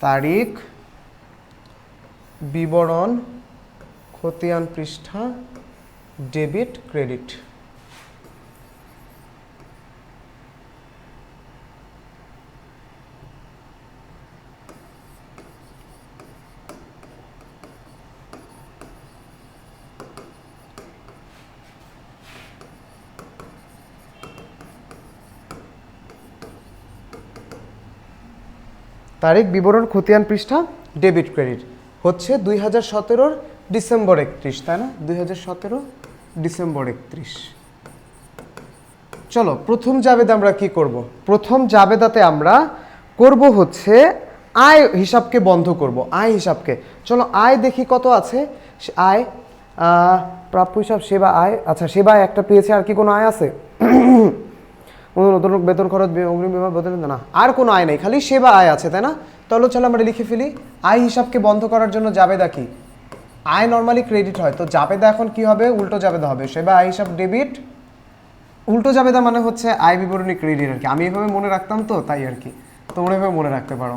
তারিখ, বিবরণ, খতিয়ান পৃষ্ঠা, ডেবিট ক্রেডিট। তারিখ, বিবরণ, খতিয়ান পৃষ্ঠা, ডেবিট ক্রেডিট হচ্ছে 2017 ডিসেম্বর 31, তাই না? 2017 ডিসেম্বর 31। চলো, প্রথম জাবেদা আমরা কি করব? প্রথম জাবেদাতে আমরা করব হচ্ছে আয় হিসাবকে বন্ধ করব, আয় হিসাবকে। চলো আয় দেখি কত আছে। আয়, প্রাপ্য হিসাব, সেবা আয়। আচ্ছা, সেবা আয় একটা পেয়েছে, আর কি কোনো আয় আছে? নতুন বেতন খরচ, অগ্রিম বিমা, বেতন, না আর কোনো আয় নেই, খালি সেবা আয় আছে, তাই না? তাহলে চলো আমরা লিখে ফেলি। আয় হিসাবকে বন্ধ করার জন্য জাবেদা কি? আয় নর্মালি ক্রেডিট হয়, তো জাবেদা এখন কি হবে? উল্টো জাবেদা হবে। সেবা আয় হিসাব ডেবিট, উল্টো জাবেদা মানে হচ্ছে আয় বিবরণী ক্রেডিট আর কি। আমি এভাবে মনে রাখতাম, তো তাই আর কি, তোমরা এভাবে মনে রাখতে পারো।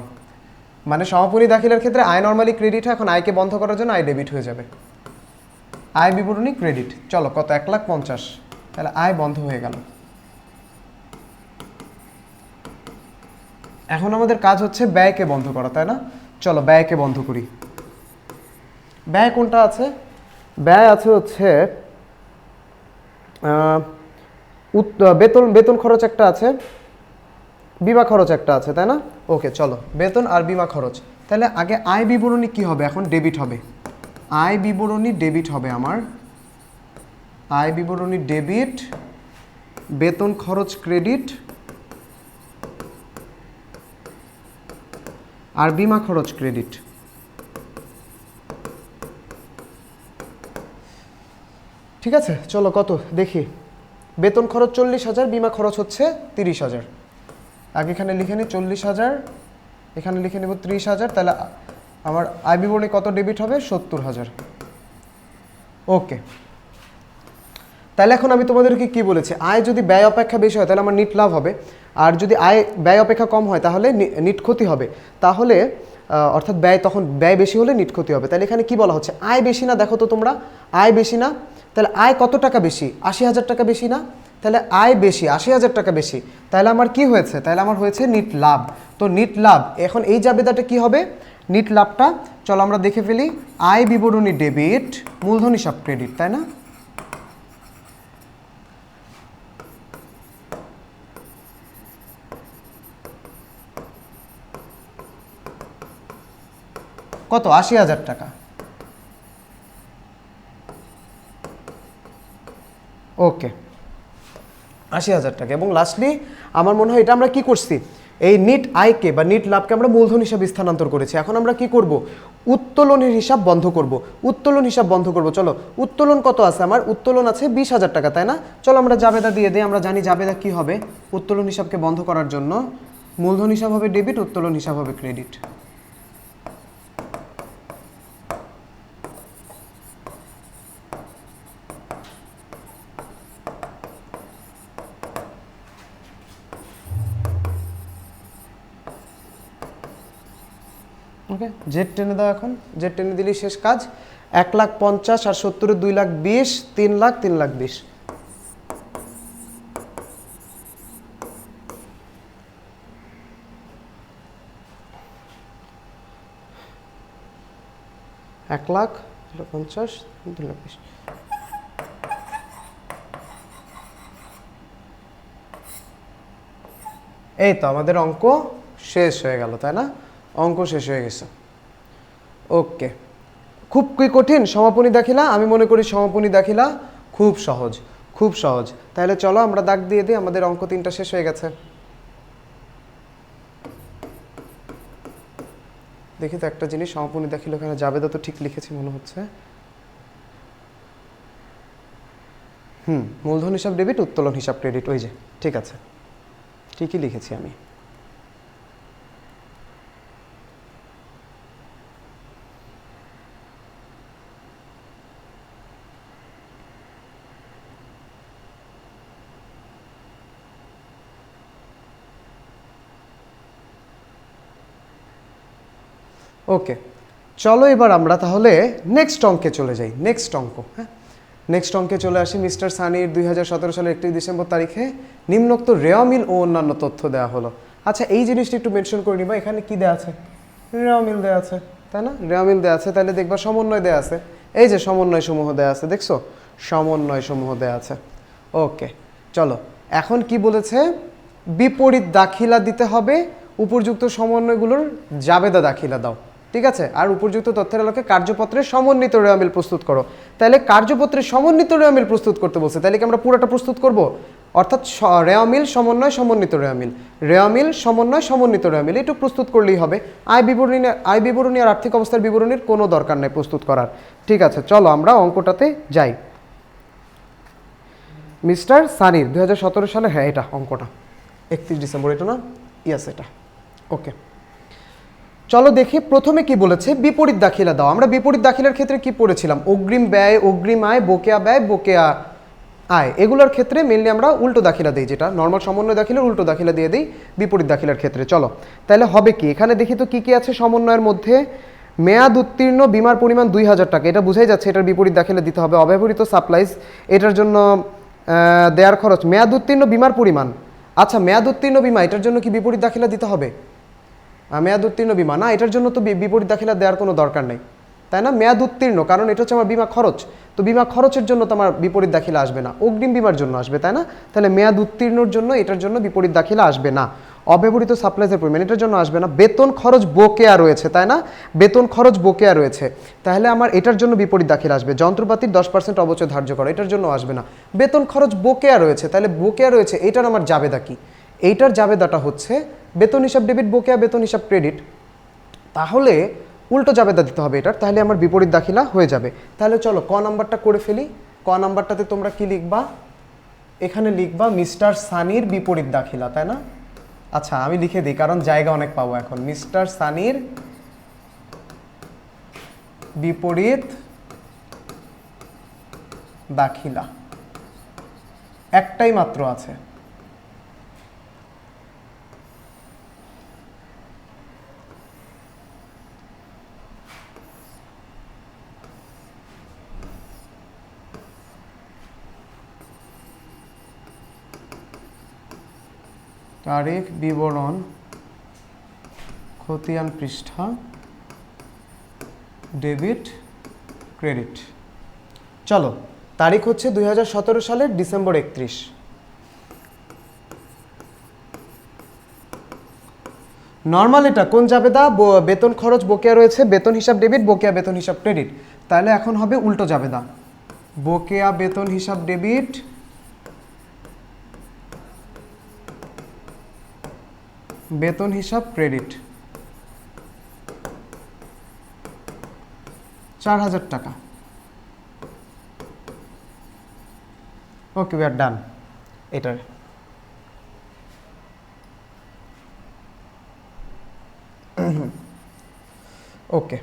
মানে সমাপনী দাখিলার ক্ষেত্রে আয় নর্মালি ক্রেডিট হয়, এখন আয়কে বন্ধ করার জন্য আয় ডেবিট হয়ে যাবে। আয় বিবরণী ক্রেডিট। চলো, কত? 1,50,000। তাহলে আয় বন্ধ হয়ে গেল। এখন আমাদের কাজ হচ্ছে ব্যয়কে বন্ধ করা, তাই না? চলো ব্যয়কে বন্ধ করি। ব্যয় কোনটা আছে? ব্যয় আছে হচ্ছে বেতন খরচ একটা আছে, বিমা খরচ একটা আছে, তাই না? ওকে, চলো বেতন আর বিমা খরচ। তাহলে আগে আয় বিবরণী কি হবে? এখন ডেবিট হবে। আয় বিবরণী ডেবিট হবে আমার। আয় বিবরণী ডেবিট, বেতন খরচ ক্রেডিট, আর বিমা খরচ ক্রেডিট। ঠিক আছে, চলো কত দেখি। বেতন খরচ 40,000, বিমা খরচ হচ্ছে 30,000। আগে এখানে লিখে নিই 40,000, এখানে লিখে নেব 30,000। তাহলে আমার আয় বিবরণী কত ডেবিট হবে? 70,000। ওকে, তাহলে এখন আমি তোমাদেরকে কি বলেছি? আয় যদি ব্যয় অপেক্ষা বেশি হয় তাহলে আমার নিট লাভ হবে, আর যদি আয় ব্যয় অপেক্ষা কম হয় তাহলে নিট ক্ষতি হবে। তাহলে অর্থাৎ ব্যয় বেশি হলে নিট ক্ষতি হবে। তাহলে এখানে কি বলা হচ্ছে? আয় বেশি না? দেখো তো তোমরা, আয় বেশি না? তাহলে আয় কত টাকা বেশি? 80,000 টাকা বেশি না? তাহলে আয় বেশি, 80,000 টাকা বেশি। তাহলে আমার কি হয়েছে? তাহলে আমার হয়েছে নিট লাভ। তো নিট লাভ, এখন এই জাবেদাটা কি হবে? নিট লাভটা চলো আমরা দেখে ফেলি। আয় বিবরণী ডেবিট, মূলধন হিসাব ক্রেডিট, তাই না? কত? 80,000 টাকা। ওকে, 80,000 টাকা। এবং লাস্টলি আমার মনে হয় এটা আমরা কি করছি? এই নিট আয়কে বা নিট লাভকে আমরা মূলধন হিসাবে স্থানান্তর করেছি। এখন আমরা কি করব? উত্তোলনের হিসাব বন্ধ করব। উত্তোলন হিসাব বন্ধ করব। চলো, উত্তোলন কত আছে আমার? উত্তোলন আছে 20,000 টাকা, তাই না? চলো আমরা জাবেদা দিয়ে দিই। আমরা জানি জাবেদা কি হবে উত্তোলন হিসাবকে বন্ধ করার জন্য? মূলধন হিসাব হবে ডেবিট, উত্তোলন হিসাব হবে ক্রেডিট। ওকে, জেড টেনে দাও। এখন জেড টেনে দিলেই শেষ কাজ। 1,50,000 আর 70 2,20,000, 3,00,000 3,20,000। এক লাখ 50, 2,20,000। এই তো আমাদের অঙ্ক শেষ হয়ে গেল, তাই না? অঙ্ক শেষ হয়ে গেছে। ওকে, খুব কি কঠিন সমাপনী দাখিলা? আমি মনে করি সমাপনী দাখিলা খুব সহজ, খুব সহজ। তাহলে চলো আমরা দাগ দিয়ে দিই, আমাদের অঙ্ক 3টা শেষ হয়ে গেছে। দেখি তো একটা জিনিস, সমাপনী দাখিলা ওখানে জাবেদা তো ঠিক লিখেছি মনে হচ্ছে। মূলধন হিসাব ডেবিট, উত্তোলন হিসাব ক্রেডিট, ওই যে ঠিক আছে, ঠিকই লিখেছি আমি। ওকে, চলো এবার আমরা তাহলে নেক্সট অঙ্কে চলে যাই। নেক্সট অঙ্ক, হ্যাঁ, নেক্সট অঙ্কে চলে আসি। মিস্টার সানির 2017 সালের 31 ডিসেম্বর তারিখে নিম্নোক্ত রেওয়ামিল ও অন্যান্য তথ্য দেওয়া হলো। আচ্ছা, এই জিনিসটা একটু মেনশন করে নিবা, এখানে কি দেওয়া আছে? রেওয়ামিল দেওয়া আছে, তাই না? রেওয়ামিল দেওয়া আছে, তাহলে দেখবা সমন্বয় দেওয়া আছে। এই যে সমন্বয় সমূহ দেওয়া আছে, দেখছো? সমন্বয় সমূহ দেওয়া আছে। ওকে, চলো এখন কি বলেছে? বিপরীত দাখিলা দিতে হবে, উপযুক্ত সমন্বয়গুলোর জাবেদা দাখিলা দাও। ঠিক আছে, আর উপযুক্ত তথ্যের আলোকে কার্যপত্রের সমন্বিত রেওয়ামিল প্রস্তুত করো। তাহলে কার্যপত্রের সমন্বিত রেওয়ামিল প্রস্তুত করতে বলছে, তাহলে কি আমরা পুরোটা প্রস্তুত করব? অর্থাৎ রেওয়ামিল সমন্বয় সমন্বিত রেওয়ামিল, রেওয়ামিল সমন্বয় সমন্বিত রেওয়ামিল, একটু প্রস্তুত করলেই হবে। আয় বিবরণী আর আর্থিক অবস্থার বিবরণীর কোনো দরকার নেই প্রস্তুত করার। ঠিক আছে, চলো আমরা অঙ্কটাতে যাই। মিস্টার সানির 2017 সালে, হ্যাঁ এটা অঙ্কটা 31 ডিসেম্বর, এটা না? ইয়াস, এটা। ওকে, চলো দেখি প্রথমে কি বলেছে, বিপরীত দাখিলা দাও। আমরা বিপরীত দাখিলার ক্ষেত্রে কি পড়েছিলাম? অগ্রিম ব্যয়, অগ্রিম আয়, বকেয়া ব্যয়, বকেয়া আয়, এগুলোর ক্ষেত্রে মেনলি আমরা উল্টো দাখিলা দিই, যেটা নর্মাল সমন্বয় দাখিলার উল্টো দাখিলা দিয়ে দিই বিপরীত দাখিলার ক্ষেত্রে। চলো তাহলে হবে কি, এখানে দেখি তো কি কি আছে সমন্বয়ের মধ্যে। মেয়াদ উত্তীর্ণ বিমার পরিমাণ 2000 টাকা, এটা বুঝাই যাচ্ছে এটার বিপরীত দাখিলা দিতে হবে। অব্যবহৃত সাপ্লাইজ, এটার জন্য দেয়ার খরচ। মেয়াদ উত্তীর্ণ বিমার পরিমাণ, আচ্ছা মেয়াদ উত্তীর্ণ বিমা, এটার জন্য কি বিপরীত দাখিলা দিতে হবে? মেয়াদ উত্তীর্ণ বিমা না, এটার জন্য তো বিপরীত দাখিলা দেওয়ার কোনো দরকার নেই, তাই না? মেয়াদ উত্তীর্ণ, কারণ এটা হচ্ছে আমার বিমা খরচ, তো বিমা খরচের জন্য তো আমার বিপরীত দাখিলা আসবে না, অগ্রিম বিমার জন্য আসবে, তাই না? তাহলে মেয়াদ উত্তীর্ণর জন্য এটার জন্য বিপরীত দাখিলা আসবে না। অব্যবহৃত সাপ্লাইজের পরিমাণ, এটার জন্য আসবে না। বেতন খরচ বকেয়া রয়েছে, তাই না? বেতন খরচ বকেয়া রয়েছে, তাহলে আমার এটার জন্য বিপরীত দাখিলা আসবে। যন্ত্রপাতির 10% অবচয় ধার্য করো, এটার জন্য আসবে না। বেতন খরচ বকেয়া রয়েছে, তাহলে বকেয়া রয়েছে, এটার আমার জাবেদা কি? এইটার জাবেদাটা হচ্ছে বেতন হিসাব ডেবিট, বকেয়া বেতন হিসাব ক্রেডিট, তাহলে উল্টো জাবেদা দিতে হবে এটার, তাহলে আমার বিপরীত দাখিলা হয়ে যাবে। তাহলে চলো ক নাম্বারটা করে ফেলি। ক নাম্বারটাতে তোমরা কি লিখবা? এখানে লিখবা মিস্টার সানির বিপরীত দাখিলা, তাই না? আচ্ছা আমি লিখে দিই, কারণ জায়গা অনেক পাবো এখন। মিস্টার সানির বিপরীত দাখিলা, একটাই মাত্র আছে। তারিখ, বিবরণ, খতিয়ান পৃষ্ঠা, ডেবিট, ক্রেডিট। চলো, তারিখ হচ্ছে 2017 সালের ডিসেম্বর 31। নর্মাল এটা কোন জাবেদা? বেতন খরচ বকেয়া রয়েছে, বেতন হিসাব ডেবিট, বকেয়া বেতন হিসাব ক্রেডিট। তাহলে এখন হবে উল্টো জাবেদা, বকেয়া বেতন হিসাব ডেবিট, বেতন হিসাব ক্রেডিট, 4000 টাকা। ওকে, উই আর ডান এটার। ওকে,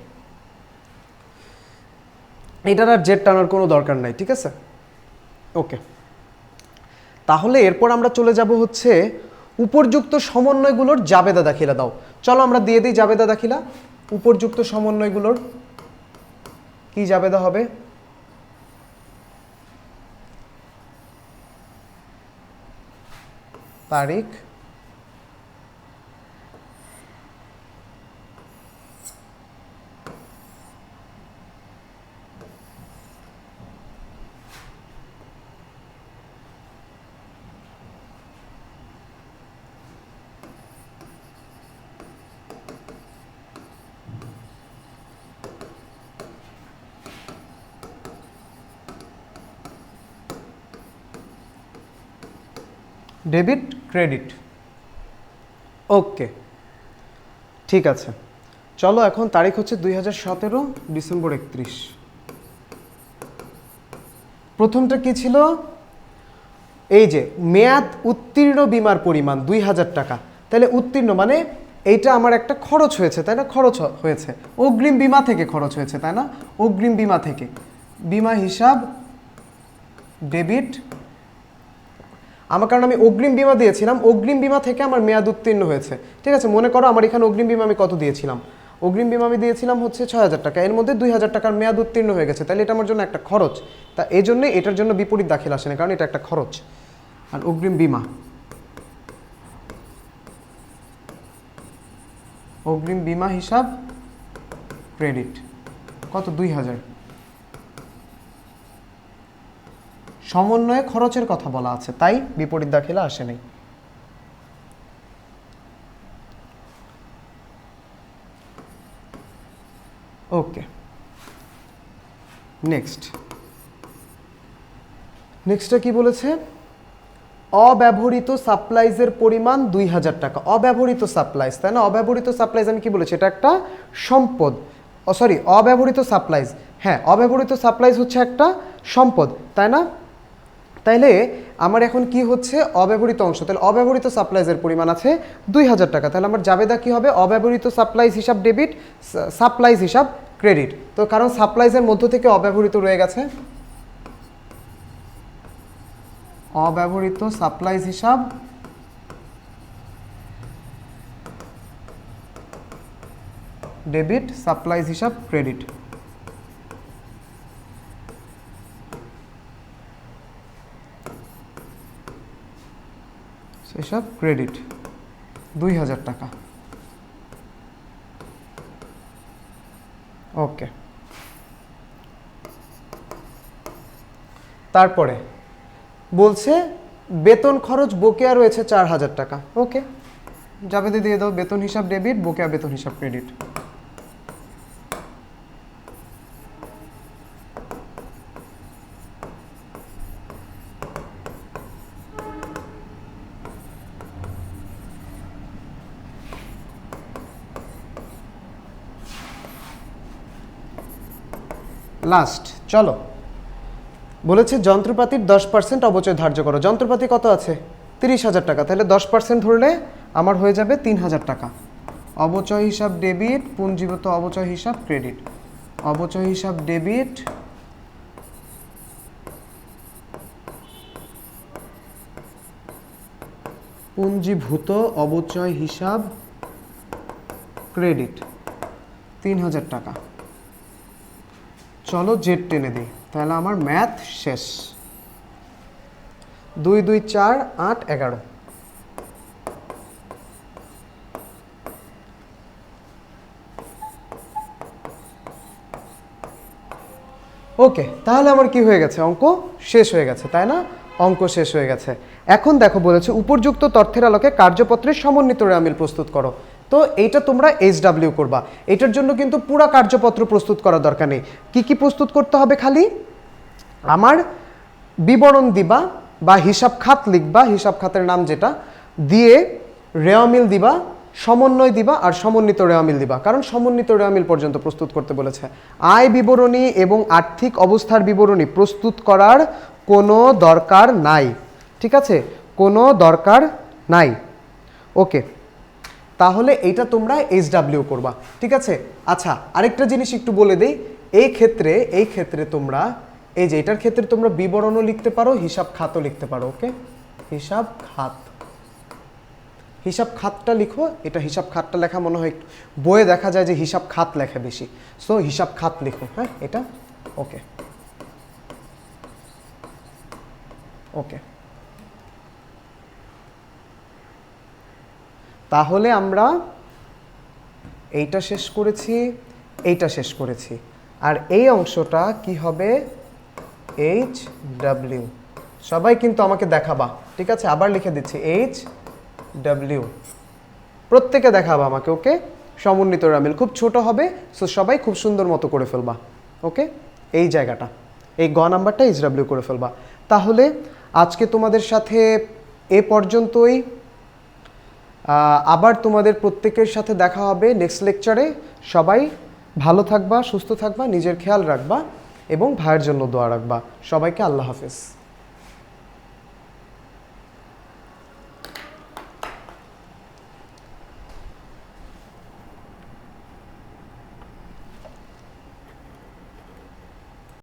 এটার আর জেড টানার কোনো দরকার নাই, ঠিক আছে? ওকে, তাহলে এরপর আমরা চলে যাব হচ্ছে উপর্যুক্ত সমন্বয়গুলোর জাবেদা দাখিলা দাও। চলো আমরা দিয়ে দিই জাবেদা দাখিলা। উপর্যুক্ত সমন্বয়গুলোর কি জাবেদা হবে? তারিখ, ডেবিট, ক্রেডিট। ওকে, ঠিক আছে, চলো এখন তারিখ হচ্ছে 2017 ডিসেম্বর 31। প্রথমটা কি ছিল? এই যে মেয়াদ উত্তীর্ণ বিমার পরিমাণ 2000 টাকা, তাহলে উত্তীর্ণ মানে এইটা আমার একটা খরচ হয়েছে, তাই না? খরচ হয়েছে অগ্রিম বিমা থেকে, খরচ হয়েছে, তাই না? অগ্রিম বিমা থেকে, বিমা হিসাব ডেবিট। আমার কারণ আমি অগ্রিম বিমা দিয়েছিলাম, অগ্রিম বিমা থেকে আমার মেয়াদ উত্তীর্ণ হয়েছে, ঠিক আছে? মনে করো আমার এখানে অগ্রিম বিমা আমি কত দিয়েছিলাম? অগ্রিম বিমা আমি দিয়েছিলাম হচ্ছে 6,000 টাকা, এর মধ্যে 2,000 টাকার মেয়াদ উত্তীর্ণ হয়ে গেছে, তাহলে এটা আমার জন্য একটা খরচ, তা এই জন্যে এটার জন্য বিপরীত দাখিল আসে না, কারণ এটা একটা খরচ। আর অগ্রিম বিমা হিসাব ক্রেডিট কত, 2,000। সমন্বয়ে খরচের কথা বলা আছে, তাই বিপরীত দাখিলা আসে নাই। ওকে, নেক্সটটা কি বলেছে? অব্যবহৃত সাপ্লাইজের পরিমাণ 2,000 টাকা। অব্যবহৃত সাপ্লাইজ, তাই না? অব্যবহৃত সাপ্লাইজ আমি কি বলেছি, এটা একটা সম্পদ। সরি, অব্যবহৃত সাপ্লাইজ, হ্যাঁ অব্যবহৃত সাপ্লাইজ হচ্ছে একটা সম্পদ, তাই না? তাইলে আমার এখন কি হচ্ছে, অব্যবহৃত অংশ, তাহলে অব্যবহৃত সাপ্লাইজের পরিমাণ আছে 2,000 টাকা, তাহলে আমার জাবেদা কি হবে, অব্যবহৃত সাপ্লাইজ হিসাব ডেবিট, সাপ্লাইজ হিসাব ক্রেডিট। তো কারণ সাপ্লাইজের মধ্য থেকে অব্যবহৃত রয়ে গেছে, অব্যবহৃত সাপ্লাইজ হিসাব ডেবিট, সাপ্লাইজ হিসাব ক্রেডিট। হিসাব ক্রেডিট 2,000 টাকা। ওকে, তারপরে বলছে বেতন খরচ বকেয়া রয়েছে 4,000 টাকা। ওকে, জাবেদে দিয়ে দাও বেতন হিসাব ডেবিট, বকেয়া বেতন হিসাব ক্রেডিট। লাস্ট, চলো বলেছে যন্ত্রপাতির 10% অবচয় ধার্য করো। যন্ত্রপাতি কত আছে, 30,000 টাকা, তাহলে 10% ধরলে আমার হয়ে যাবে 3,000 টাকা। অবচয় হিসাব ডেবিট, পুঞ্জীভূত অবচয় হিসাব ক্রেডিট। অবচয় হিসাব ডেবিট, পুঞ্জীভূত অবচয় হিসাব ক্রেডিট 3,000 টাকা। চলো জেড টেনে দিই, তাহলে আমার ম্যাথ শেষ। 2 2 4 8 11। ওকে, তাহলে আমার কি হয়ে গেছে, অঙ্ক শেষ হয়ে গেছে, তাই না? অঙ্ক শেষ হয়ে গেছে। এখন দেখো বলেছে উপযুক্ত তথ্যের আলোকে কার্যপত্রের সমন্বিত রেওয়ামিল প্রস্তুত করো। তো এইটা তোমরা HW করবা, এটার জন্য কিন্তু পুরা কার্যপত্র প্রস্তুত করার দরকার নেই। কি কি প্রস্তুত করতে হবে, খালি আমার বিবরণ দিবা বা হিসাব খাত লিখবা, হিসাব খাতের নাম যেটা দিয়ে রেওয়ামিল দিবা, সমন্বয় দিবা আর সমন্বিত রেওয়ামিল দিবা, কারণ সমন্বিত রেওয়ামিল পর্যন্ত প্রস্তুত করতে বলেছে। আয় বিবরণী এবং আর্থিক অবস্থার বিবরণী প্রস্তুত করার কোনো দরকার নাই, ঠিক আছে? কোনো দরকার নাই। ওকে, তাহলে এইটা তোমরা HW করবা, ঠিক আছে? আচ্ছা, আরেকটা জিনিস একটু বলে দেই, এই ক্ষেত্রে তোমরা এই যে এটার ক্ষেত্রে তোমরা বিবরণও লিখতে পারো, হিসাব খাতও লিখতে পারো। ওকে, হিসাব খাতটা লিখো। এটা হিসাব খাতটা লেখা মনে হয় বইয়ে দেখা যায় যে হিসাব খাত লেখা বেশি, সো হিসাব খাত লিখো, হ্যাঁ এটা। ওকে ওকে, তাহলে আমরা এইটা শেষ করেছি, এইটা শেষ করেছি, আর এই অংশটা কি হবে, HW। সবাই কিন্তু আমাকে দেখাবা, ঠিক আছে? আবার লিখে দিচ্ছি HW, প্রত্যেকে দেখাবা আমাকে। ওকে, সমন্বিত রেওয়ামিল খুব ছোট হবে, সো সবাই খুব সুন্দর মতো করে ফেলবা। ওকে, এই জায়গাটা, এই গ নাম্বারটা HW করে ফেলবা। তাহলে আজকে তোমাদের সাথে এ পর্যন্তই, আবার তোমাদের প্রত্যেকের সাথে দেখা হবে নেক্সট লেকচারে। সবাই ভালো থাকবা, সুস্থ থাকবা, নিজের খেয়াল রাখবা এবং ভাইয়ের জন্য দোয়া রাখবা। সবাইকে আল্লাহ হাফেজ।